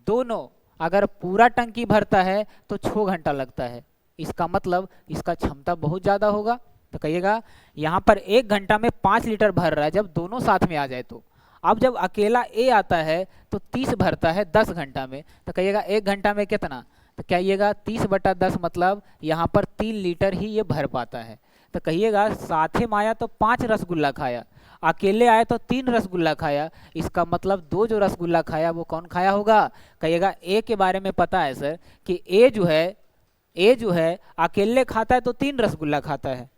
दोनों अगर पूरा टंकी भरता है तो 6 घंटा लगता है, इसका मतलब इसका क्षमता बहुत ज़्यादा होगा। तो कहिएगा यहाँ पर 1 घंटा में 5 लीटर भर रहा है जब दोनों साथ में आ जाए तो। अब जब अकेला ए आता है तो 30 भरता है 10 घंटा में, तो कहिएगा 1 घंटा में कितना, तो कहिएगा 30/10 मतलब यहाँ पर 3 लीटर ही ये भर पाता है। तो कहिएगा साथे में आया तो 5 रसगुल्ला खाया, अकेले आए तो 3 रसगुल्ला खाया, इसका मतलब 2 जो रसगुल्ला खाया वो कौन खाया होगा। कहिएगा ए के बारे में पता है सर कि ए जो है अकेले खाता है तो 3 रसगुल्ला खाता है,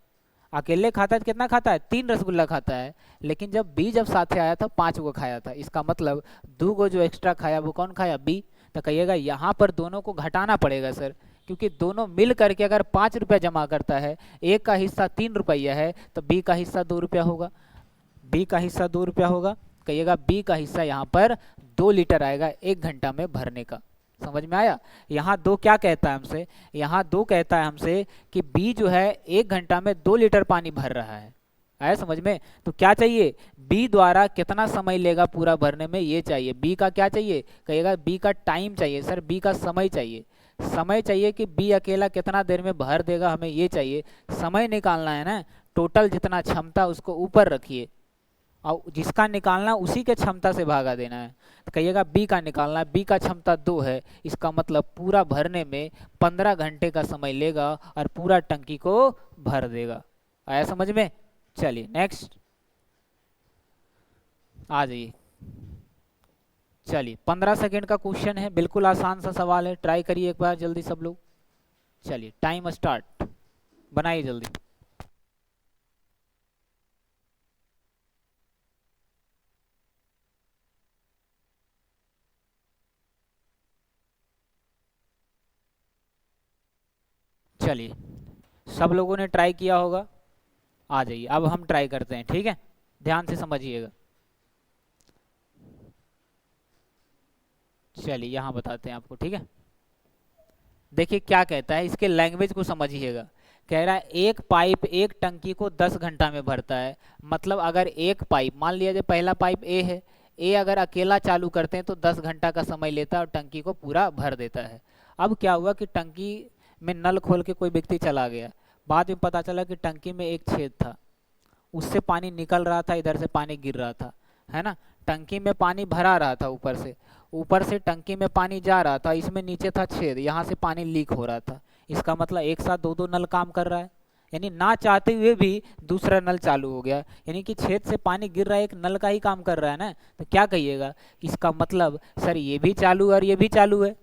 अकेले खाता है तो कितना खाता है, 3 रसगुल्ला खाता है। लेकिन जब बी जब साथे आया था 5 गो खाया था, इसका मतलब 2 गो जो एक्स्ट्रा खाया वो कौन खाया, बी। तो कहिएगा यहाँ पर दोनों को घटाना पड़ेगा सर, क्योंकि दोनों मिल करके अगर 5 रुपया जमा करता है, एक का हिस्सा 3 रुपया है तो बी का हिस्सा 2 रुपया होगा, बी का हिस्सा 2 रुपया होगा। कहिएगा बी का हिस्सा यहाँ पर 2 लीटर आएगा 1 घंटा में भरने का। समझ में आया। यहाँ 2 क्या कहता है हमसे, यहाँ 2 कहता है हमसे कि बी जो है 1 घंटा में 2 लीटर पानी भर रहा है। आया समझ में। तो क्या चाहिए, बी द्वारा कितना समय लेगा पूरा भरने में, ये चाहिए। बी का क्या चाहिए, कहिएगा बी का टाइम चाहिए सर, बी का समय चाहिए, समय चाहिए कि बी अकेला कितना देर में भर देगा, हमें ये चाहिए। समय निकालना है ना, टोटल जितना क्षमता उसको ऊपर रखिए और जिसका निकालना उसी के क्षमता से भागा देना है। तो कहिएगा बी का निकालना है, बी का क्षमता 2 है, इसका मतलब पूरा भरने में 15 घंटे का समय लेगा और पूरा टंकी को भर देगा। आया समझ में। चलिए नेक्स्ट आ जाइए। चलिए 15 सेकेंड का क्वेश्चन है, बिल्कुल आसान सा सवाल है, ट्राई करिए एक बार जल्दी सब लोग। चलिए टाइम स्टार्ट, बनाइए जल्दी। चलिए सब लोगों ने ट्राई किया होगा, आ जाइए अब हम ट्राई करते हैं, ठीक है, ध्यान से समझिएगा। चलिए यहाँ बताते हैं आपको, ठीक है। देखिए क्या कहता है, इसके लैंग्वेज को समझिएगा। कह रहा है एक पाइप एक टंकी को 10 घंटा में भरता है। मतलब अगर एक पाइप, मान लिया जाए पहला पाइप ए है, ए अगर अकेला चालू करते हैं तो 10 घंटा का समय लेता है और टंकी को पूरा भर देता है। अब क्या हुआ कि टंकी में नल खोल के कोई व्यक्ति चला गया, बाद में पता चला कि टंकी में एक छेद था, उससे पानी निकल रहा था, इधर से पानी गिर रहा था, है ना। टंकी में पानी भरा रहा था, ऊपर से टंकी में पानी जा रहा था, इसमें नीचे था छेद, यहाँ से पानी लीक हो रहा था। इसका मतलब एक साथ दो दो नल काम कर रहा है, यानी ना चाहते हुए भी दूसरा नल चालू हो गया, यानी कि छेद से पानी गिर रहा है, एक नल का ही काम कर रहा है ना। तो क्या कहिएगा, इसका मतलब सर ये भी चालू है और ये भी चालू है,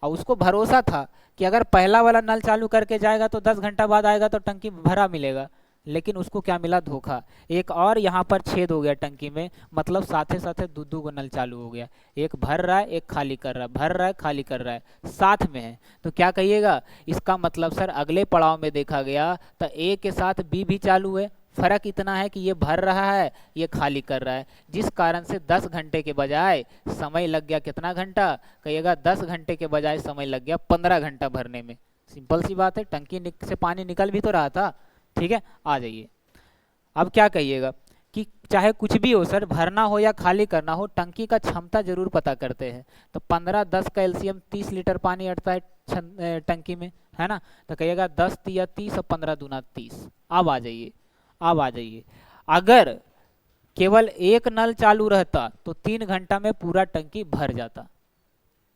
और उसको भरोसा था कि अगर पहला वाला नल चालू करके जाएगा तो 10 घंटा बाद आएगा तो टंकी भरा मिलेगा, लेकिन उसको क्या मिला, धोखा। एक और यहाँ पर छेद हो गया टंकी में, मतलब साथे साथे दो दो को नल चालू हो गया, एक भर रहा है एक खाली कर रहा है, भर रहा है खाली कर रहा है, साथ में है। तो क्या कहिएगा, इसका मतलब सर अगले पड़ाव में देखा गया तो ए के साथ बी भी चालू है, फर्क इतना है कि ये भर रहा है ये खाली कर रहा है, जिस कारण से 10 घंटे के बजाय समय लग गया कितना घंटा, कहिएगा 10 घंटे के बजाय समय लग गया 15 घंटा भरने में। सिंपल सी बात है, टंकी से पानी निकल भी तो रहा था। ठीक है, आ जाइए। अब क्या कहिएगा कि चाहे कुछ भी हो सर, भरना हो या खाली करना हो, टंकी का क्षमता जरूर पता करते हैं। तो 15 10 का एलसीएम 30 लीटर पानी अटता है टंकी में, है ना। तो कहिएगा 10 तिया 30 और 15 दूना 30। अब आ जाइए, अब आ जाइए, अगर केवल एक नल चालू रहता तो 3 घंटा में पूरा टंकी भर जाता,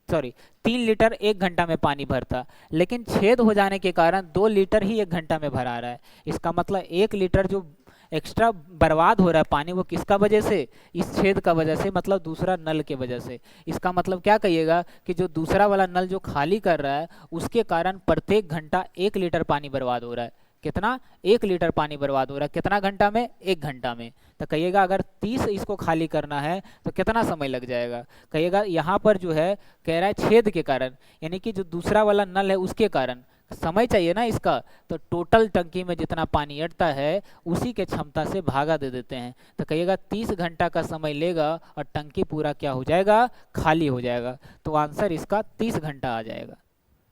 सॉरी 3 लीटर 1 घंटा में पानी भरता, लेकिन छेद हो जाने के कारण 2 लीटर ही 1 घंटा में भरा रहा है। इसका मतलब 1 लीटर जो एक्स्ट्रा बर्बाद हो रहा है पानी, वो किसका वजह से, इस छेद का वजह से, मतलब दूसरा नल के वजह से। इसका मतलब क्या कहिएगा कि जो दूसरा वाला नल जो खाली कर रहा है उसके कारण प्रत्येक घंटा 1 लीटर पानी बर्बाद हो रहा है। कितना, 1 लीटर पानी बर्बाद हो रहा है, कितना घंटा में, 1 घंटा में। तो कहिएगा अगर 30 इसको खाली करना है तो कितना समय लग जाएगा, कहिएगा यहाँ पर जो है कह रहा है छेद के कारण, यानी कि जो दूसरा वाला नल है उसके कारण समय चाहिए ना इसका, तो टोटल टंकी में जितना पानी अटता है उसी के क्षमता से भागा दे देते हैं। तो कहिएगा 30 घंटा का समय लेगा और टंकी पूरा क्या हो जाएगा, खाली हो जाएगा। तो आंसर इसका 30 घंटा आ जाएगा।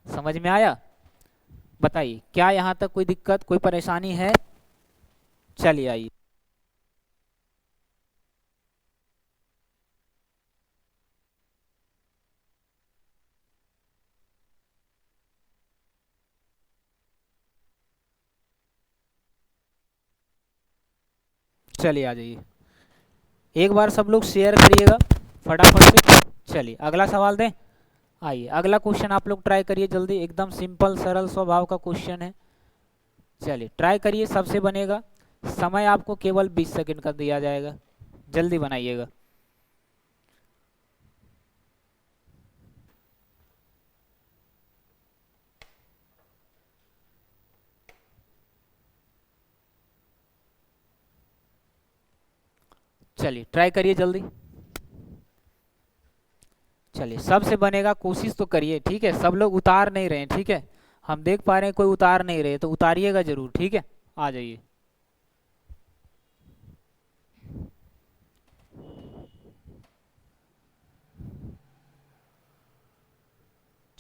समझ में आया, बताइए क्या यहाँ तक कोई दिक्कत कोई परेशानी है। चलिए आइए, चलिए आ जाइए, एक बार सब लोग शेयर करिएगा फटाफट से। चलिए अगला सवाल दें, आइए अगला क्वेश्चन आप लोग ट्राई करिए जल्दी, एकदम सिंपल सरल स्वभाव का क्वेश्चन है। चलिए ट्राई करिए, सबसे बनेगा। समय आपको केवल 20 सेकंड का दिया जाएगा, जल्दी बनाइएगा। चलिए ट्राई करिए जल्दी। चलिए सबसे बनेगा, कोशिश तो करिए, ठीक है। सब लोग उतार नहीं रहे हैं, ठीक है, हम देख पा रहे हैं कोई उतार नहीं रहे, तो उतारिएगा जरूर, ठीक है। आ जाइए,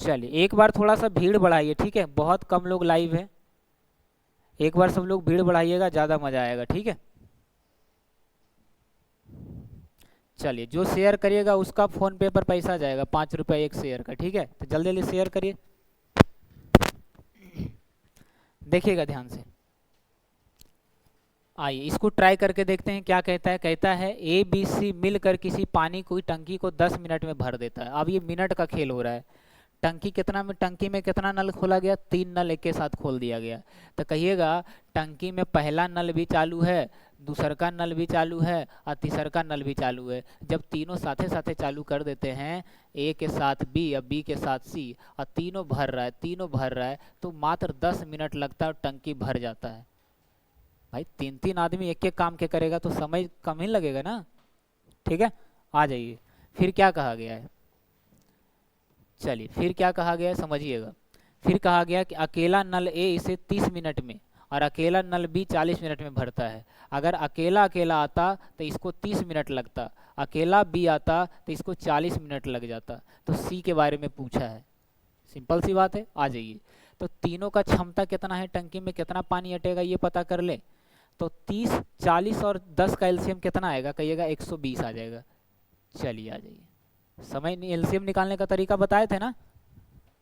चलिए एक बार थोड़ा सा भीड़ बढ़ाइए, ठीक है, बहुत कम लोग लाइव हैं, एक बार सब लोग भीड़ बढ़ाइएगा, ज़्यादा मज़ा आएगा, ठीक है। चलिए जो शेयर करिएगा उसका फ़ोन पे पर पैसा जाएगा, 5 रुपये एक शेयर का, ठीक है। तो जल्दी जल्दी शेयर करिए, देखिएगा ध्यान से। आइए इसको ट्राई करके देखते हैं क्या कहता है। कहता है ए बी सी मिलकर किसी पानी को टंकी को 10 मिनट में भर देता है। अब ये मिनट का खेल हो रहा है। टंकी में कितना नल खोला गया, 3 नल एक के साथ खोल दिया गया। तो कहिएगा टंकी में पहला नल भी चालू है, दूसर का नल भी चालू है और तीसर का नल भी चालू है। जब तीनों साथे साथे चालू कर देते हैं, ए के साथ बी या बी के साथ सी, और तीनों भर रहा है तो मात्र 10 मिनट लगता है और टंकी भर जाता है। भाई 3 आदमी एक एक काम के करेगा तो समय कम ही लगेगा ना, ठीक है। आ जाइए, फिर क्या कहा गया है, चलिए फिर क्या कहा गया है समझिएगा। फिर कहा गया कि अकेला नल ए इसे 30 मिनट में और अकेला नल बी 40 मिनट में भरता है। अगर अकेला अकेला आता तो इसको 30 मिनट लगता, अकेला बी आता तो इसको 40 मिनट लग जाता। तो सी के बारे में पूछा है, सिंपल सी बात है, आ जाइए। तो तीनों का क्षमता कितना है, टंकी में कितना पानी अटेगा ये पता कर ले। तो 30, 40 और 10 का एलसीएम कितना आएगा, कहिएगा 120 आ जाएगा। चलिए आ जाइए, समय एलसीएम निकालने का तरीका बताए थे ना,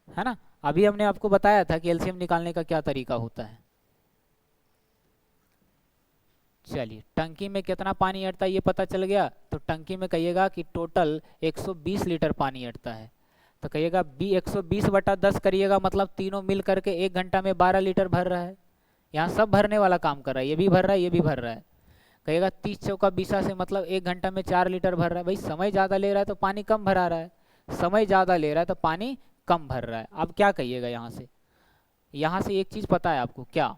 है ना, अभी हमने आपको बताया था कि एलसीएम निकालने का क्या तरीका होता है। चलिए टंकी में कितना पानी अटता है ये पता चल गया, तो टंकी में कहिएगा कि टोटल 120 लीटर पानी अटता है। तो कहिएगा 120/10 करिएगा, मतलब तीनों मिल करके 1 घंटा में 12 लीटर भर रहा है। यहाँ सब भरने वाला काम कर रहा है, ये भी भर रहा है, ये भी भर रहा है। कहिएगा 30 चौका 20 से मतलब 1 घंटा में 4 लीटर भर रहा है। भाई समय ज़्यादा ले रहा है तो पानी कम भरा रहा है, समय ज़्यादा ले रहा है तो पानी कम भर रहा है। अब क्या कहिएगा यहाँ से एक चीज़ पता है आपको, क्या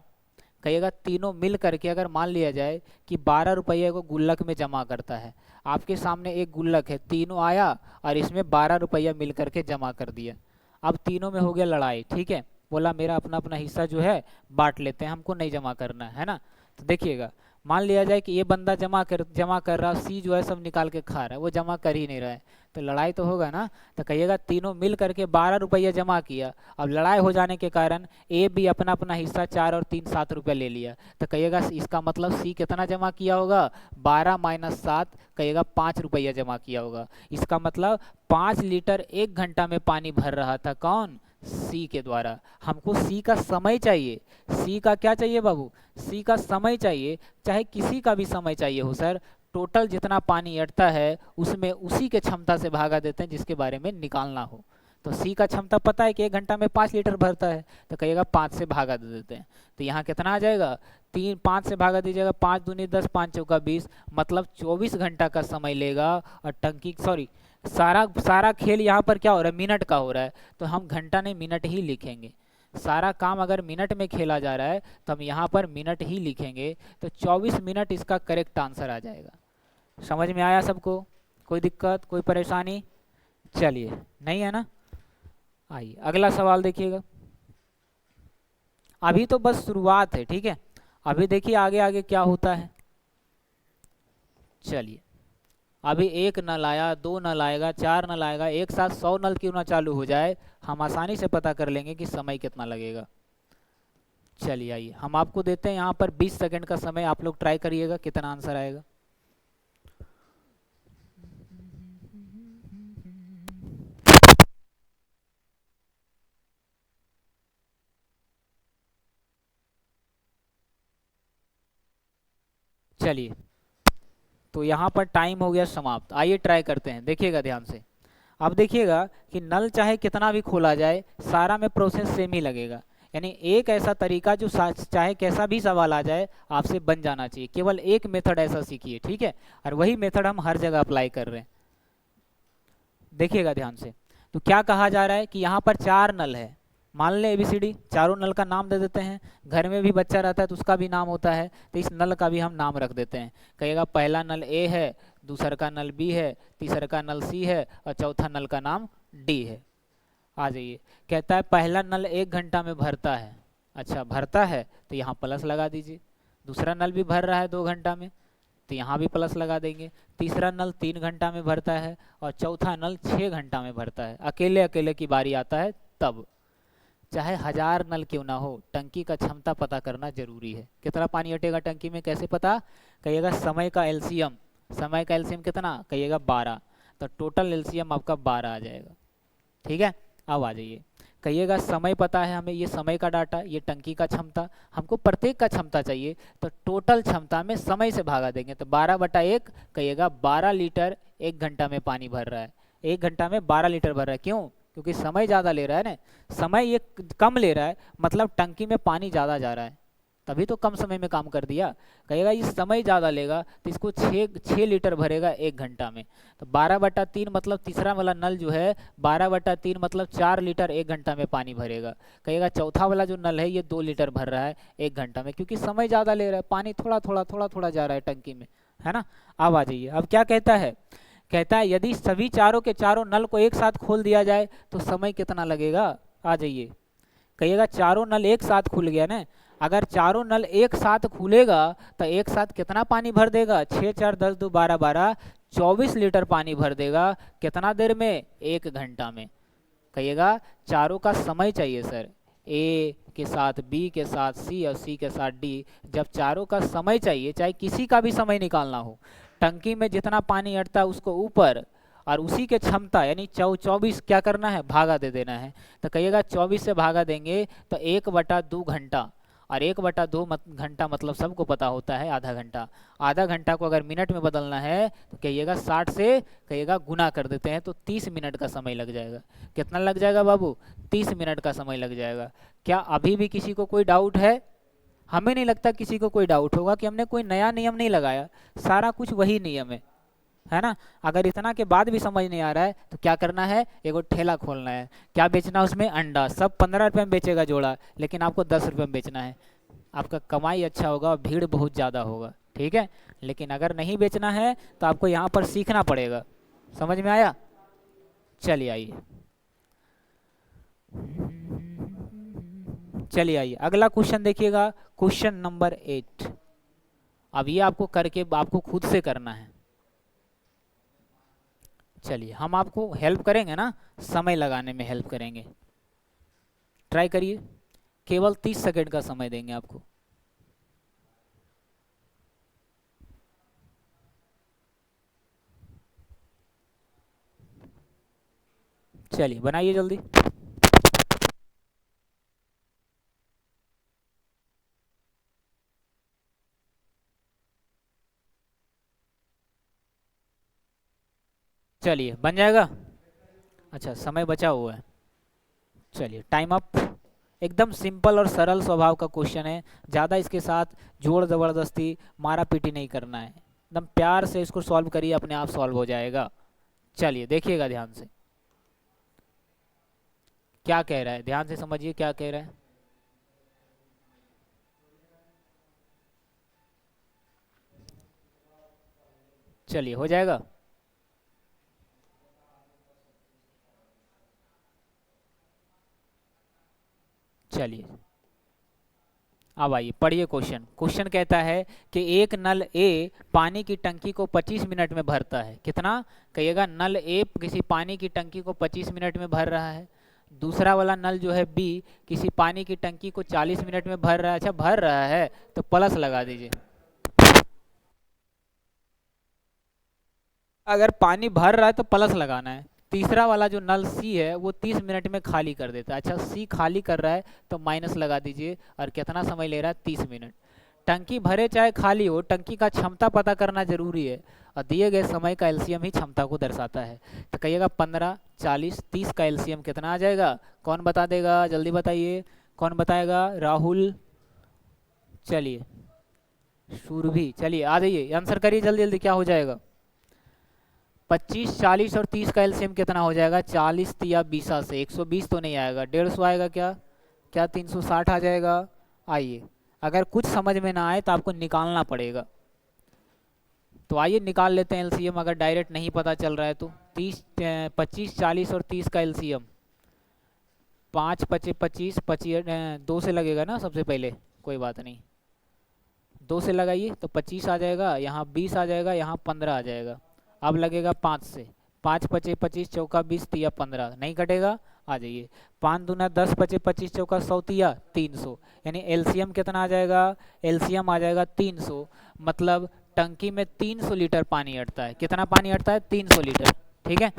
कहिएगा, तीनों मिल करके अगर मान लिया जाए कि 12 रुपये को गुल्लक में जमा करता है, आपके सामने एक गुल्लक है, तीनों आया और इसमें 12 रुपया मिल करके जमा कर दिया। अब तीनों में हो गया लड़ाई, ठीक है, बोला मेरा अपना अपना हिस्सा जो है बांट लेते हैं, हमको नहीं जमा करना है ना। तो देखिएगा मान लिया जाए कि ये बंदा जमा कर रहा, सी जो है सब निकाल के खा रहा है, वो जमा कर ही नहीं रहा है, तो लड़ाई तो होगा ना। तो कहिएगा तीनों मिल करके 12 रुपया जमा किया, अब लड़ाई हो जाने के कारण ए भी अपना अपना हिस्सा 4 और 3 7 रुपया ले लिया। तो कहिएगा इसका मतलब सी कितना जमा किया होगा, 12 - 7, कहिएगा 5 रुपया जमा किया होगा। इसका मतलब 5 लीटर 1 घंटा में पानी भर रहा था, कौन, सी के द्वारा। हमको सी का समय चाहिए, सी का क्या चाहिए बाबू, सी का समय चाहिए, चाहे किसी का भी समय चाहिए हो सर। टोटल जितना पानी अटता है उसमें उसी के क्षमता से भागा देते हैं जिसके बारे में निकालना हो। तो सी का क्षमता पता है कि 1 घंटा में 5 लीटर भरता है, तो कहिएगा 5 से भागा दे देते हैं। तो यहाँ कितना आ जाएगा, 5 से भागा दीजिएगा, 5 दूनी 10, 5 चौका 20, मतलब 24 घंटा का समय लेगा। और टंकी सारा खेल यहाँ पर क्या हो रहा है, मिनट का हो रहा है, तो हम घंटा नहीं मिनट ही लिखेंगे। सारा काम अगर मिनट में खेला जा रहा है तो हम यहाँ पर मिनट ही लिखेंगे, तो 24 मिनट इसका करेक्ट आंसर आ जाएगा। समझ में आया सबको, कोई दिक्कत कोई परेशानी, चलिए नहीं है ना। आइए अगला सवाल देखिएगा, अभी तो बस शुरुआत है, ठीक है, अभी देखिए आगे आगे क्या होता है। चलिए अभी 1 नल आया, 2 नल आएगा, 4 नल आएगा, एक साथ 100 नल क्यों ना चालू हो जाए, हम आसानी से पता कर लेंगे कि समय कितना लगेगा। चलिए आइए हम आपको देते हैं यहाँ पर 20 सेकंड का समय, आप लोग ट्राई करिएगा कितना आंसर आएगा। चलिए तो यहाँ पर टाइम हो गया समाप्त, आइए ट्राई करते हैं, देखिएगा ध्यान से। अब देखिएगा कि नल चाहे कितना भी खोला जाए सारा में प्रोसेस सेम ही लगेगा, यानी एक ऐसा तरीका जो चाहे कैसा भी सवाल आ जाए आपसे बन जाना चाहिए, केवल एक मेथड ऐसा सीखिए, ठीक है, और वही मेथड हम हर जगह अप्लाई कर रहे हैं। देखिएगा ध्यान से, तो क्या कहा जा रहा है कि यहाँ पर 4 नल है, मान लें ABCD, चारों नल का नाम दे देते हैं। घर में भी बच्चा रहता है तो उसका भी नाम होता है, तो इस नल का भी हम नाम रख देते हैं। कहिएगा पहला नल A है, दूसरा का नल B है, तीसरा का नल C है और चौथा नल का नाम D है। आ जाइए, कहता है पहला नल 1 घंटा में भरता है, अच्छा भरता है तो यहाँ प्लस लगा दीजिए। दूसरा नल भी भर रहा है 2 घंटा में, तो यहाँ भी प्लस लगा देंगे। तीसरा नल 3 घंटा में भरता है और चौथा नल 6 घंटा में भरता है। अकेले अकेले की बारी आता है तब, चाहे 1000 नल क्यों ना हो, टंकी का क्षमता पता करना जरूरी है। कितना पानी हटेगा टंकी में कैसे पता, कहिएगा समय का एलसीएम, समय का एलसीएम कितना, कहिएगा 12, तो टोटल एलसीएम आपका 12 आ जाएगा, ठीक है। अब आ जाइए, कहिएगा समय पता है हमें, ये समय का डाटा, ये टंकी का क्षमता, हमको प्रत्येक का क्षमता चाहिए, तो टोटल क्षमता में समय से भागा देंगे, तो 12/1, कहिएगा 12 लीटर 1 घंटा में पानी भर रहा है, 1 घंटा में 12 लीटर भर रहा है, क्यों, क्योंकि समय ज़्यादा ले रहा है ना, समय ये कम ले रहा है, मतलब टंकी में पानी ज़्यादा जा रहा है, तभी तो कम समय में काम कर दिया। कहेगा ये समय ज़्यादा लेगा तो इसको 6 लीटर भरेगा 1 घंटा में, तो 12/3 मतलब तीसरा वाला नल जो है 12/3 मतलब 4 लीटर 1 घंटा में पानी भरेगा। कहेगा चौथा वाला जो नल है ये 2 लीटर भर रहा है 1 घंटा में, क्योंकि समय ज़्यादा ले रहा है, पानी थोड़ा थोड़ा जा रहा है टंकी में, है ना। अब आ जाइए, अब क्या कहता है, कहता है यदि सभी चारों के चारों नल को एक साथ खोल दिया जाए तो समय कितना लगेगा। आ जाइए, कहिएगा चारों नल एक साथ खुल गया ना, अगर चारों नल एक साथ खुलेगा तो एक साथ कितना पानी भर देगा, 6 4 10 2 12 12 24 लीटर पानी भर देगा, कितना देर में, 1 घंटा में। कहिएगा चारों का समय चाहिए सर, ए के साथ बी के साथ सी और सी के साथ डी, जब चारों का समय चाहिए, चाहे किसी का भी समय निकालना हो, टंकी में जितना पानी अटता है उसको ऊपर और उसी के क्षमता यानी 24 क्या करना है, भागा दे देना है। तो कहिएगा 24 से भागा देंगे तो 1/2 घंटा, और 1/2 घंटा मतलब सबको पता होता है आधा घंटा। आधा घंटा को अगर मिनट में बदलना है तो कहिएगा 60 से कहिएगा गुना कर देते हैं तो 30 मिनट का समय लग जाएगा। कितना लग जाएगा बाबू, 30 मिनट का समय लग जाएगा। क्या अभी भी किसी को कोई डाउट है? हमें नहीं लगता किसी को कोई डाउट होगा कि हमने कोई नया नियम नहीं लगाया, सारा कुछ वही नियम है ना। अगर इतना के बाद भी समझ नहीं आ रहा है तो क्या करना है, एगो ठेला खोलना है। क्या बेचना है उसमें, अंडा। सब 15 रुपये में बेचेगा जोड़ा, लेकिन आपको 10 रुपये में बेचना है। आपका कमाई अच्छा होगा और भीड़ बहुत ज़्यादा होगा, ठीक है। लेकिन अगर नहीं बेचना है तो आपको यहाँ पर सीखना पड़ेगा। समझ में आया? चलिए आइए, चलिए आइए अगला क्वेश्चन देखिएगा, क्वेश्चन नंबर 8। अब ये आपको करके आपको खुद से करना है। चलिए हम आपको हेल्प करेंगे ना, समय लगाने में हेल्प करेंगे। ट्राई करिए, केवल 30 सेकंड का समय देंगे आपको। चलिए बनाइए जल्दी। चलिए बन जाएगा। अच्छा समय बचा हुआ है। चलिए टाइम अप। एकदम सिंपल और सरल स्वभाव का क्वेश्चन है, ज़्यादा इसके साथ जोर ज़बरदस्ती मारा पीटी नहीं करना है। एकदम प्यार से इसको सॉल्व करिए, अपने आप सॉल्व हो जाएगा। चलिए देखिएगा ध्यान से क्या कह रहा है, ध्यान से समझिए क्या कह रहा है। चलिए हो जाएगा। चलिए अब आइए पढ़िए क्वेश्चन। क्वेश्चन कहता है कि एक नल ए पानी की टंकी को 25 मिनट में भरता है। कितना? कहिएगा नल ए किसी पानी की टंकी को 25 मिनट में भर रहा है। दूसरा वाला नल जो है बी किसी पानी की टंकी को 40 मिनट में भर रहा है। अच्छा भर रहा है तो प्लस लगा दीजिए। अगर पानी भर रहा है तो प्लस लगाना है। तीसरा वाला जो नल सी है वो 30 मिनट में खाली कर देता है। अच्छा सी खाली कर रहा है तो माइनस लगा दीजिए। और कितना समय ले रहा है? 30 मिनट। टंकी भरे चाहे खाली हो, टंकी का क्षमता पता करना जरूरी है, और दिए गए समय का एलसीएम ही क्षमता को दर्शाता है। तो कहिएगा 15, 40, 30 का एलसीएम कितना आ जाएगा? कौन बता देगा, जल्दी बताइए। कौन बताएगा? राहुल। चलिए सुरभि, चलिए आ जाइए आंसर करिए जल्दी जल्दी, क्या हो जाएगा? 25, 40 और 30 का एलसीएम कितना हो जाएगा? 40 या 20 से 120 तो नहीं आएगा, 150 आएगा क्या? क्या 360 आ जाएगा? आइए अगर कुछ समझ में ना आए तो आपको निकालना पड़ेगा, तो आइए निकाल लेते हैं एलसीएम। अगर डायरेक्ट नहीं पता चल रहा है तो 25, 40 और 30 का एलसीएम 5 पचे 25, 25 2 से लगेगा ना सबसे पहले, कोई बात नहीं 2 से लगाइए तो 25 आ जाएगा, यहाँ 20 आ जाएगा, यहाँ 15 आ जाएगा। अब लगेगा 5 से, 5 पचे 25, चौका 20, तिया 15, नहीं कटेगा। आ जाइए 5 दूना 10, पचे 25, चौका 100, तिया 300, यानी एलसीएम कितना आ जाएगा? एलसीएम आ जाएगा 300। मतलब टंकी में 300 लीटर पानी अटता है। कितना पानी अटता है? 300 लीटर, ठीक है।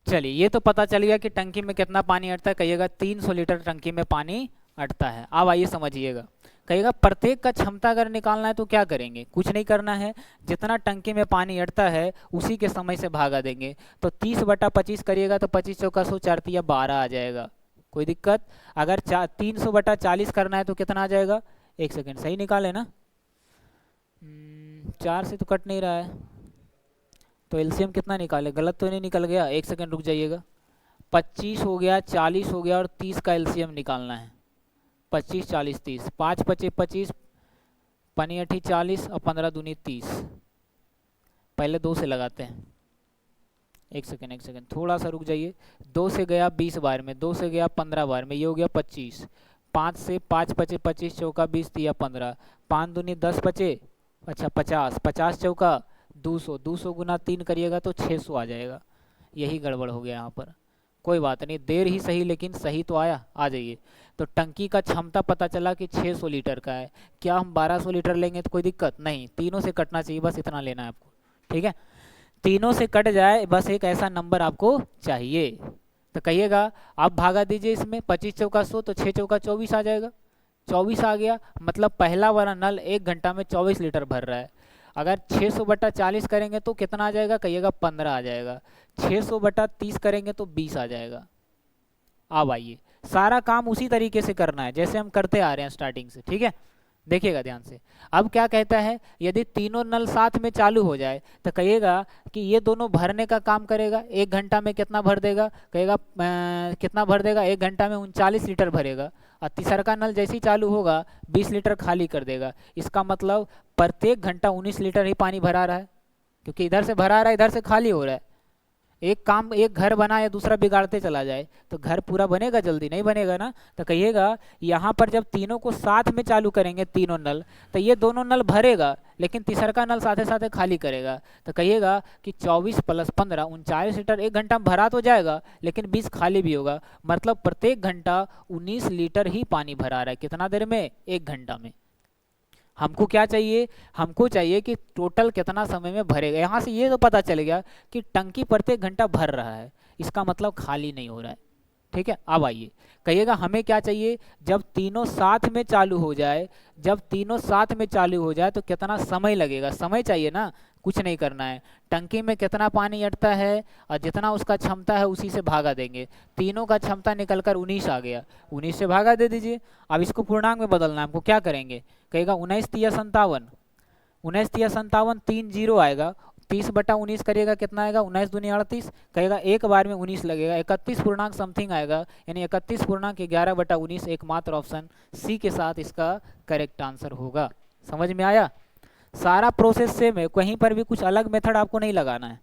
चलिए ये तो पता चल गया कि टंकी में कितना पानी अटता है। कहिएगा 300 लीटर टंकी में पानी अटता है। अब आइए समझिएगा, कहिएगा प्रत्येक का क्षमता अगर निकालना है तो क्या करेंगे? कुछ नहीं करना है, जितना टंकी में पानी अटता है उसी के समय से भागा देंगे। तो 30/25 करिएगा तो 25 चौका 100, 4 तिया 12 आ जाएगा। कोई दिक्कत? अगर 300/40 करना है तो कितना आ जाएगा? एक सेकेंड सही निकाले ना, 4 से तो कट नहीं रहा है, तो एलसीएम कितना निकाले? गलत तो नहीं निकल गया? एक सेकंड रुक जाइएगा। 25 हो गया, 40 हो गया और 30 का एलसीएम निकालना है। 25, 40, 30, 5 पचे 25, पनी अठी 40 और 15 दूनी 30। पहले 2 से लगाते हैं। एक सेकेंड थोड़ा सा रुक जाइए। 2 से गया 20 बार में, 2 से गया 15 बार में, ये हो गया 25। 5 से 5 बचे 25, चौका 20 दिया 15, 5 दूनी 10 बचे, अच्छा 50, 50 चौका 200, 200 गुना 3 करिएगा तो 600 आ जाएगा। यही गड़बड़ हो गया यहाँ पर। कोई बात नहीं, देर ही सही लेकिन सही तो आया। आ जाइए। तो टंकी का क्षमता पता चला कि 600 लीटर का है। क्या हम 1200 लीटर लेंगे तो कोई दिक्कत नहीं, तीनों से कटना चाहिए, बस इतना लेना है आपको। ठीक है, तीनों से कट जाए, बस एक ऐसा नंबर आपको चाहिए। तो कहिएगा आप भागा दीजिए इसमें, 25 चौका 100 तो 6 चौका 24 आ जाएगा। 24 आ गया, मतलब पहला वाला नल 1 घंटा में 24 लीटर भर रहा है। अगर 600 बटा 40 करेंगे तो कितना आ जाएगा, कहिएगा 15 आ जाएगा। 600 बटा 30 करेंगे तो 20 आ जाएगा। अब आइए, सारा काम उसी तरीके से करना है जैसे हम करते आ रहे हैं स्टार्टिंग से। ठीक है, देखिएगा ध्यान से। अब क्या कहता है, यदि तीनों नल साथ में चालू हो जाए तो कहिएगा कि ये दोनों भरने का काम करेगा। 1 घंटा में कितना भर देगा, कहेगा कितना भर देगा, 1 घंटा में 39 लीटर भरेगा। और तीसरा का नल जैसे ही चालू होगा 20 लीटर खाली कर देगा। इसका मतलब प्रत्येक घंटा 19 लीटर ही पानी भरा रहा है, क्योंकि इधर से भरा रहा है इधर से खाली हो रहा है। एक काम, एक घर बना या दूसरा बिगाड़ते चला जाए तो घर पूरा बनेगा, जल्दी नहीं बनेगा ना। तो कहिएगा यहाँ पर जब तीनों को साथ में चालू करेंगे तीनों नल, तो ये दोनों नल भरेगा लेकिन तीसरा का नल साथे साथे खाली करेगा। तो कहिएगा कि 24 + 15 39 लीटर 1 घंटा में भरा तो जाएगा लेकिन 20 खाली भी होगा। मतलब प्रत्येक घंटा 19 लीटर ही पानी भरा रहा है। कितना देर में, 1 घंटा में। हमको क्या चाहिए, हमको चाहिए कि टोटल कितना समय में भरेगा। यहाँ से ये तो पता चल गया कि टंकी प्रत्येक घंटा भर रहा है, इसका मतलब खाली नहीं हो रहा है। ठीक है, अब आइए कहिएगा हमें क्या चाहिए, जब तीनों साथ में चालू हो जाए, जब तीनों साथ में चालू हो जाए तो कितना समय लगेगा, समय चाहिए ना। कुछ नहीं करना है, टंकी में कितना पानी अटता है और जितना उसका क्षमता है उसी से भागा देंगे। तीनों का क्षमता निकलकर 19 आ गया, 19 से भागा दे दीजिए। अब इसको पूर्णांक में बदलना है हमको, क्या करेंगे, कहेगा 19 तिया 57, 19 तिया 57, 3 जीरो आएगा। 30 बटा 19 करिएगा कितना आएगा, 19 दूनी 38, कहेगा एक बार में 19 लगेगा, 31 पूर्णांक समथिंग आएगा, यानी 31 पूर्णांक 11 बटा 19। एकमात्र ऑप्शन सी के साथ इसका करेक्ट आंसर होगा। समझ में आया, सारा प्रोसेस सेम है, कहीं पर भी कुछ अलग मेथड आपको नहीं लगाना है।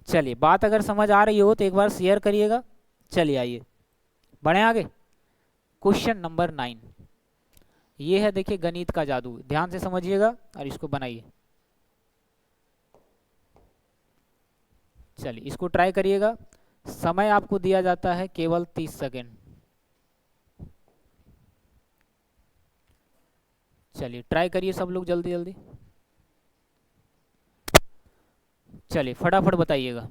चलिए, बात अगर समझ आ रही हो तो एक बार शेयर करिएगा। चलिए आइए बढ़े आगे। क्वेश्चन नंबर 9 ये है, देखिए गणित का जादू, ध्यान से समझिएगा और इसको बनाइए। चलिए इसको ट्राई करिएगा। समय आपको दिया जाता है केवल 30 सेकेंड। चलिए ट्राई करिए सब लोग जल्दी जल्दी। चलिए फटाफट बताइएगा।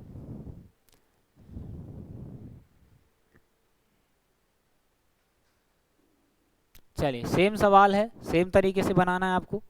चलिए सेम सवाल है, सेम तरीके से बनाना है आपको।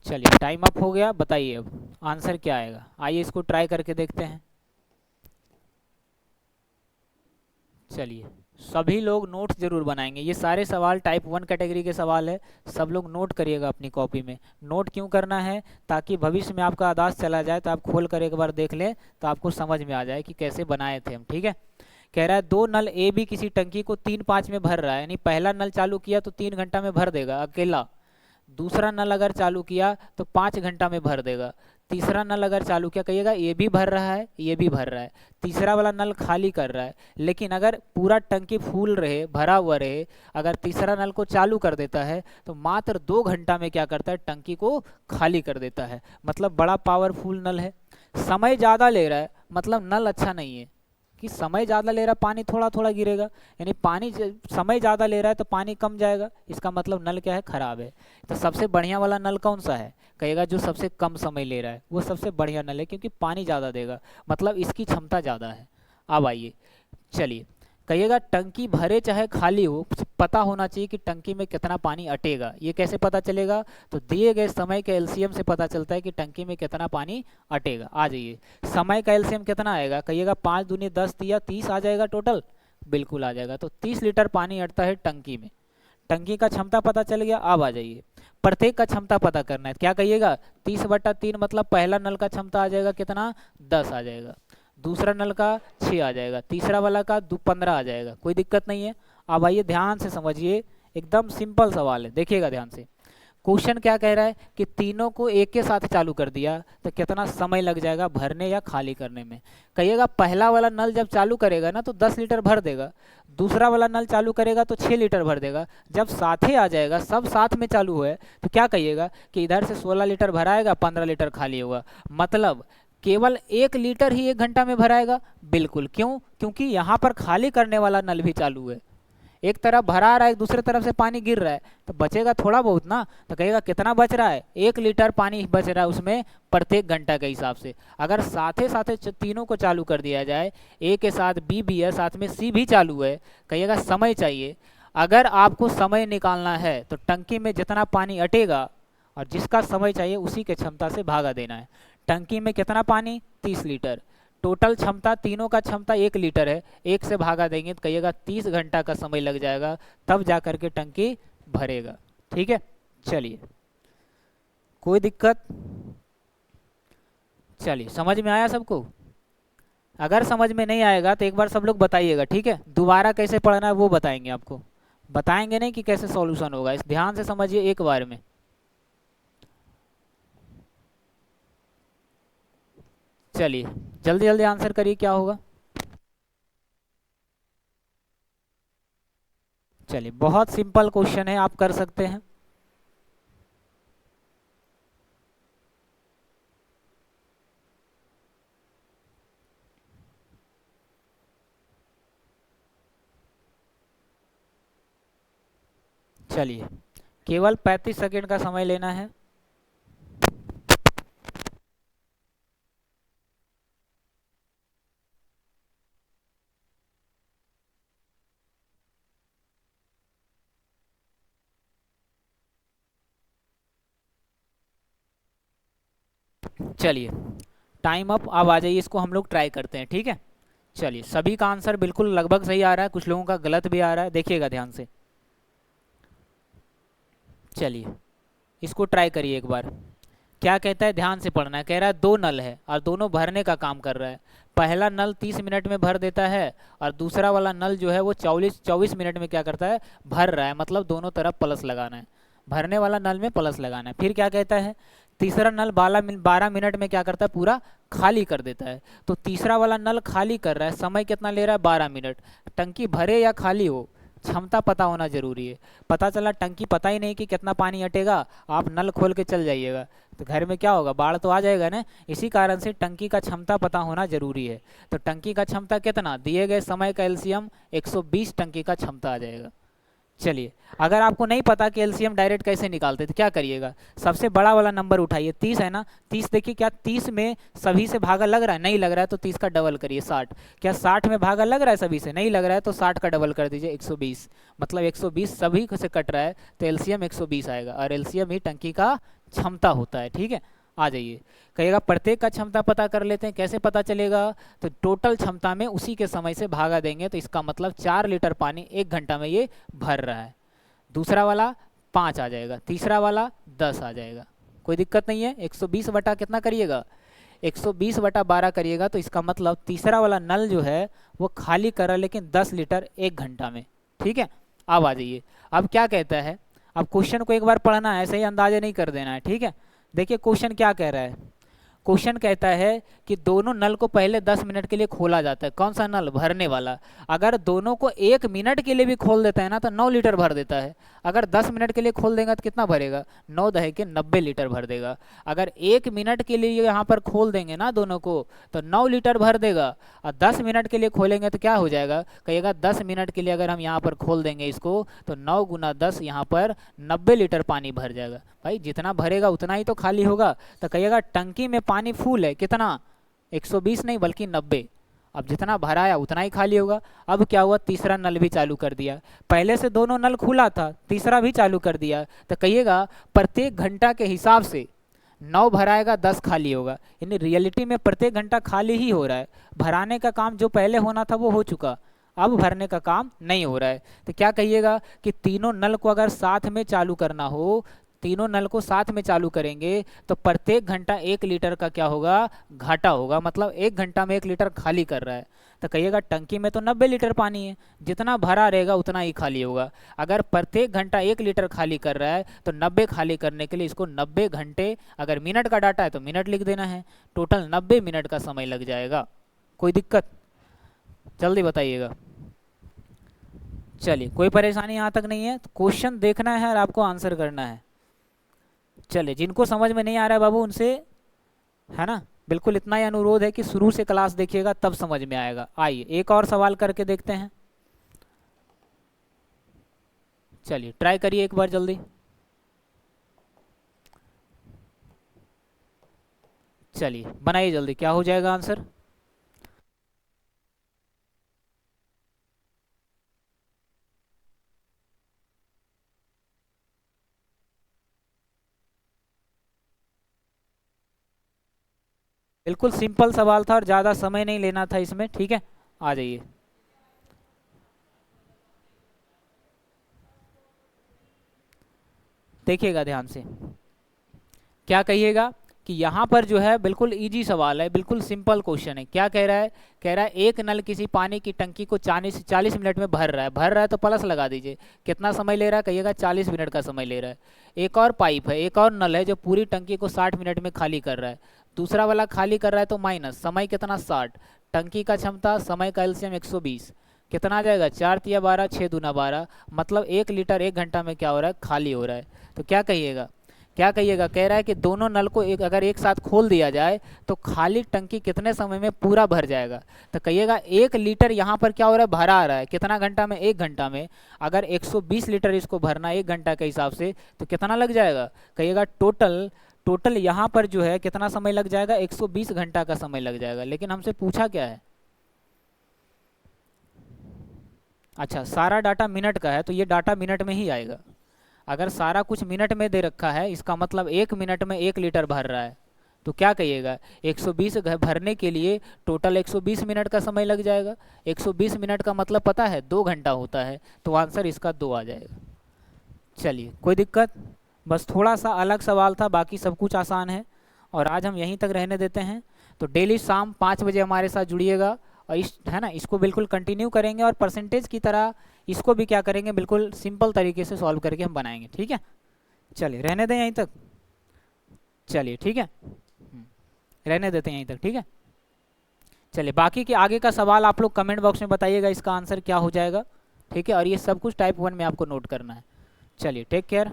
चलिए टाइम अप हो गया, बताइए अब आंसर क्या आएगा। आइए इसको ट्राई करके देखते हैं। चलिए सभी लोग नोट्स जरूर बनाएंगे, ये सारे सवाल टाइप 1 कैटेगरी के सवाल है। सब लोग नोट करिएगा अपनी कॉपी में। नोट क्यों करना है, ताकि भविष्य में आपका आदास चला जाए तो आप खोल कर एक बार देख लें तो आपको समझ में आ जाए कि कैसे बनाए थे हम। ठीक है, कह रहा है 2 नल ए बी किसी टंकी को 3-5 में भर रहा है, यानी पहला नल चालू किया तो 3 घंटा में भर देगा अकेला। दूसरा नल अगर चालू किया तो 5 घंटा में भर देगा। तीसरा नल अगर चालू किया, कहिएगा ये भी भर रहा है ये भी भर रहा है, तीसरा वाला नल खाली कर रहा है। लेकिन अगर पूरा टंकी फूल रहे, भरा हुआ रहे, अगर तीसरा नल को चालू कर देता है तो मात्र 2 घंटा में क्या करता है, टंकी को खाली कर देता है। मतलब बड़ा पावरफुल नल है। समय ज़्यादा ले रहा है, मतलब नल अच्छा नहीं है कि समय ज़्यादा ले रहा है पानी थोड़ा थोड़ा गिरेगा, यानी पानी समय ज़्यादा ले रहा है तो पानी कम जाएगा, इसका मतलब नल क्या है, खराब है। तो सबसे बढ़िया वाला नल कौन सा है, कहेगा जो सबसे कम समय ले रहा है वो सबसे बढ़िया नल है, क्योंकि पानी ज़्यादा देगा, मतलब इसकी क्षमता ज़्यादा है। अब आइए चलिए, कहिएगा टंकी भरे चाहे खाली हो, पता होना चाहिए कि टंकी में कितना पानी अटेगा। ये कैसे पता चलेगा, तो दिए गए समय के एलसीएम से पता चलता है कि टंकी में कितना पानी अटेगा। आ जाइए, समय का एलसीएम कितना आएगा, कहिएगा 5 दूनी 10 या 30 आ जाएगा टोटल, बिल्कुल आ जाएगा। तो 30 लीटर पानी अटता है टंकी में। टंकी का क्षमता पता चल गया। अब आ जाइए, प्रत्येक का क्षमता पता करना है। क्या कहिएगा, 30/3 मतलब पहला नल का क्षमता आ जाएगा कितना, 10 आ जाएगा, दूसरा नल का 6 आ जाएगा, तीसरा वाला का 15 आ जाएगा। कोई दिक्कत नहीं है। अब आइए ध्यान से समझिए, एकदम सिंपल सवाल है, देखिएगा ध्यान से। क्वेश्चन क्या कह रहा है कि तीनों को एक के साथ चालू कर दिया तो कितना समय लग जाएगा भरने या खाली करने में। कहिएगा पहला वाला नल जब चालू करेगा ना तो 10 लीटर भर देगा, दूसरा वाला नल चालू करेगा तो 6 लीटर भर देगा। जब साथ ही आ जाएगा, सब साथ में चालू है, तो क्या कहिएगा कि इधर से 16 लीटर भराएगा, 15 लीटर खाली होगा। मतलब केवल 1 लीटर ही 1 घंटा में भराएगा। बिल्कुल, क्यों, क्योंकि यहाँ पर खाली करने वाला नल भी चालू है। एक तरफ भरा रहा है, दूसरे तरफ से पानी गिर रहा है, तो बचेगा थोड़ा बहुत ना। तो कहेगा कितना बच रहा है, 1 लीटर पानी बच रहा है उसमें प्रत्येक घंटा के हिसाब से। अगर साथे साथे तीनों को चालू कर दिया जाए, ए के साथ बी भी है, साथ में सी भी चालू है, कहिएगा समय चाहिए। अगर आपको समय निकालना है तो टंकी में जितना पानी अटेगा और जिसका समय चाहिए उसी के क्षमता से भागा देना है। टंकी में कितना पानी, 30 लीटर, टोटल क्षमता तीनों का क्षमता 1 लीटर है, 1 से भागा देंगे तो कहिएगा 30 घंटा का समय लग जाएगा, तब जा करके टंकी भरेगा। ठीक है, चलिए, कोई दिक्कत, चलिए समझ में आया सबको। अगर समझ में नहीं आएगा तो एक बार सब लोग बताइएगा, ठीक है। दोबारा कैसे पढ़ना है वो बताएंगे आपको, बताएंगे नहीं कि कैसे सॉल्यूशन होगा। इस ध्यान से समझिए एक बार में। चलिए जल्दी जल्दी आंसर करिए, क्या होगा। चलिए बहुत सिंपल क्वेश्चन है, आप कर सकते हैं। चलिए केवल 35 सेकेंड का समय लेना है। चलिए टाइम अप, अब आ जाइए, इसको हम लोग ट्राई करते हैं, ठीक है। चलिए सभी का आंसर बिल्कुल लगभग सही आ रहा है, कुछ लोगों का गलत भी आ रहा है, देखिएगा ध्यान से। चलिए इसको ट्राई करिए एक बार। क्या कहता है, ध्यान से पढ़ना है। कह रहा है 2 नल है और दोनों भरने का काम कर रहा है। पहला नल 30 मिनट में भर देता है और दूसरा वाला नल जो है वो 24 मिनट में क्या करता है, भर रहा है। मतलब दोनों तरफ प्लस लगाना है, भरने वाला नल में प्लस लगाना है। फिर क्या कहता है, तीसरा नल 12 मिनट में क्या करता है, पूरा खाली कर देता है। तो तीसरा वाला नल खाली कर रहा है, समय कितना ले रहा है, 12 मिनट। टंकी भरे या खाली हो, क्षमता पता होना जरूरी है। पता चला टंकी पता ही नहीं कि कितना पानी हटेगा, आप नल खोल के चल जाइएगा तो घर में क्या होगा, बाढ़ तो आ जाएगा ना। इसी कारण से टंकी का क्षमता पता होना जरूरी है। तो टंकी का क्षमता कितना, दिए गए समय का एलसीएम 120 टंकी का क्षमता आ जाएगा। चलिए अगर आपको नहीं पता कि एलसीएम डायरेक्ट कैसे निकालते तो क्या करिएगा, सबसे बड़ा वाला नंबर उठाइए, 30 है ना। 30 देखिए, क्या 30 में सभी से भागा लग रहा है, नहीं लग रहा है तो 30 का डबल करिए, 60। क्या 60 में भागा लग रहा है सभी से, नहीं लग रहा है तो 60 का डबल कर दीजिए, 120। मतलब 120 सभी से कट रहा है तो एलसीएम 120 आएगा, और एलसीएम ही टंकी का क्षमता होता है, ठीक है। आ जाइए, कहिएगा प्रत्येक का क्षमता पता कर लेते हैं, कैसे पता चलेगा, तो टोटल क्षमता में उसी के समय से भागा देंगे, तो इसका मतलब 4 लीटर पानी 1 घंटा में ये भर रहा है। दूसरा वाला 5 आ जाएगा, तीसरा वाला 10 आ जाएगा, कोई दिक्कत नहीं है। 120 बटा कितना करिएगा, 120 बटा 12 करिएगा, तो इसका मतलब तीसरा वाला नल जो है वो खाली कर रहा है, लेकिन 10 लीटर 1 घंटा में, ठीक है। अब आ जाइए, अब क्या कहता है, अब क्वेश्चन को एक बार पढ़ना है, ऐसे ही अंदाजे नहीं कर देना है, ठीक है। देखिए क्वेश्चन क्या कह रहा है, क्वेश्चन कहता है कि दोनों नल को पहले 10 मिनट के लिए खोला जाता है। कौन सा नल, भरने वाला। अगर दोनों को 1 मिनट के लिए भी खोल देता है ना तो 9 लीटर भर देता है। अगर 10 मिनट के लिए खोल देगा तो कितना भरेगा, 9 दहे के 90 लीटर भर देगा। अगर 1 मिनट के लिए यहाँ पर खोल देंगे ना दोनों को तो 9 लीटर भर देगा, और 10 मिनट के लिए खोलेंगे तो क्या हो जाएगा, कहिएगा 10 मिनट के लिए अगर हम यहाँ पर खोल देंगे इसको तो 9 गुना 10 यहाँ पर 90 लीटर पानी भर जाएगा। भाई जितना भरेगा उतना ही तो खाली होगा। तो कहिएगा टंकी में पानी फुल है, कितना, 120 नहीं बल्कि 90। अब जितना भराया उतना ही खाली होगा। अब क्या हुआ, तीसरा नल भी चालू कर दिया, पहले से दोनों नल खुला था, तीसरा भी चालू कर दिया। तो कहिएगा प्रत्येक घंटा के हिसाब से 9 भराएगा 10 खाली होगा, यानी रियलिटी में प्रत्येक घंटा खाली ही हो रहा है। भराने का काम जो पहले होना था वो हो चुका, अब भरने का काम नहीं हो रहा है। तो क्या कहिएगा कि तीनों नल को अगर साथ में चालू करना हो, तीनों नल को साथ में चालू करेंगे तो प्रत्येक घंटा 1 लीटर का क्या होगा, घाटा होगा, मतलब 1 घंटा में 1 लीटर खाली कर रहा है। तो कहिएगा टंकी में तो 90 लीटर पानी है, जितना भरा रहेगा उतना ही खाली होगा। अगर प्रत्येक घंटा 1 लीटर खाली कर रहा है तो 90 खाली करने के लिए इसको 90 घंटे, अगर मिनट का डाटा है तो मिनट लिख देना है, टोटल 90 मिनट का समय लग जाएगा। कोई दिक्कत? जल्दी बताइएगा। चलिए, कोई परेशानी यहाँ तक नहीं है, तो क्वेश्चन देखना है और आपको आंसर करना है। चलिए, जिनको समझ में नहीं आ रहा है बाबू उनसे, है ना, बिल्कुल इतना ही अनुरोध है कि शुरू से क्लास देखिएगा तब समझ में आएगा। आइए एक और सवाल करके देखते हैं। चलिए ट्राई करिए एक बार जल्दी। चलिए बनाइए जल्दी, क्या हो जाएगा आंसर। बिल्कुल सिंपल सवाल था और ज़्यादा समय नहीं लेना था इसमें, ठीक है। आ जाइए। देखिएगा ध्यान से, क्या कहिएगा कि यहाँ पर जो है बिल्कुल इजी सवाल है, बिल्कुल सिंपल क्वेश्चन है। क्या कह रहा है, कह रहा है एक नल किसी पानी की टंकी को 40 मिनट में भर रहा है। भर रहा है तो प्लस लगा दीजिए, कितना समय ले रहा है, कहिएगा 40 मिनट का समय ले रहा है। एक और पाइप है, एक और नल है जो पूरी टंकी को 60 मिनट में खाली कर रहा है। दूसरा वाला खाली कर रहा है तो माइनस, समय कितना 60, टंकी का क्षमता, समय का एलसीएम 120, कितना आ जाएगा 4 तिया 12, 6 दूना 12, मतलब 1 लीटर 1 घंटा में क्या हो रहा है, खाली हो रहा है। तो क्या कहिएगा, क्या कहिएगा, कह रहा है कि दोनों नल को अगर एक साथ खोल दिया जाए तो खाली टंकी कितने समय में पूरा भर जाएगा। तो कहिएगा 1 लीटर यहाँ पर क्या हो रहा है, भरा आ रहा है, कितना घंटा में, 1 घंटा में। अगर 120 लीटर इसको भरना 1 घंटा के हिसाब से तो कितना लग जाएगा, कहिएगा टोटल, टोटल यहाँ पर जो है कितना समय लग जाएगा, 120 घंटा का समय लग जाएगा। लेकिन हमसे पूछा क्या है, अच्छा सारा डाटा मिनट का है तो ये डाटा मिनट में ही आएगा। अगर सारा कुछ मिनट में दे रखा है इसका मतलब 1 मिनट में 1 लीटर भर रहा है। तो क्या कहिएगा, 120 भरने के लिए टोटल 120 मिनट का समय लग जाएगा। 120 मिनट का मतलब पता है 2 घंटा होता है, तो आंसर इसका 2 आ जाएगा। चलिए कोई दिक्कत, बस थोड़ा सा अलग सवाल था, बाकी सब कुछ आसान है। और आज हम यहीं तक रहने देते हैं। तो डेली शाम 5 बजे हमारे साथ जुड़िएगा और इस, है ना, इसको बिल्कुल कंटिन्यू करेंगे और परसेंटेज की तरह इसको भी क्या करेंगे, बिल्कुल सिंपल तरीके से सॉल्व करके हम बनाएंगे, ठीक है। चलिए रहने दें यहीं तक, चलिए ठीक है, रहने देते हैं यहीं तक, ठीक है। चलिए बाकी के आगे का सवाल आप लोग कमेंट बॉक्स में बताइएगा इसका आंसर क्या हो जाएगा, ठीक है। और ये सब कुछ टाइप 1 में आपको नोट करना है। चलिए टेक केयर।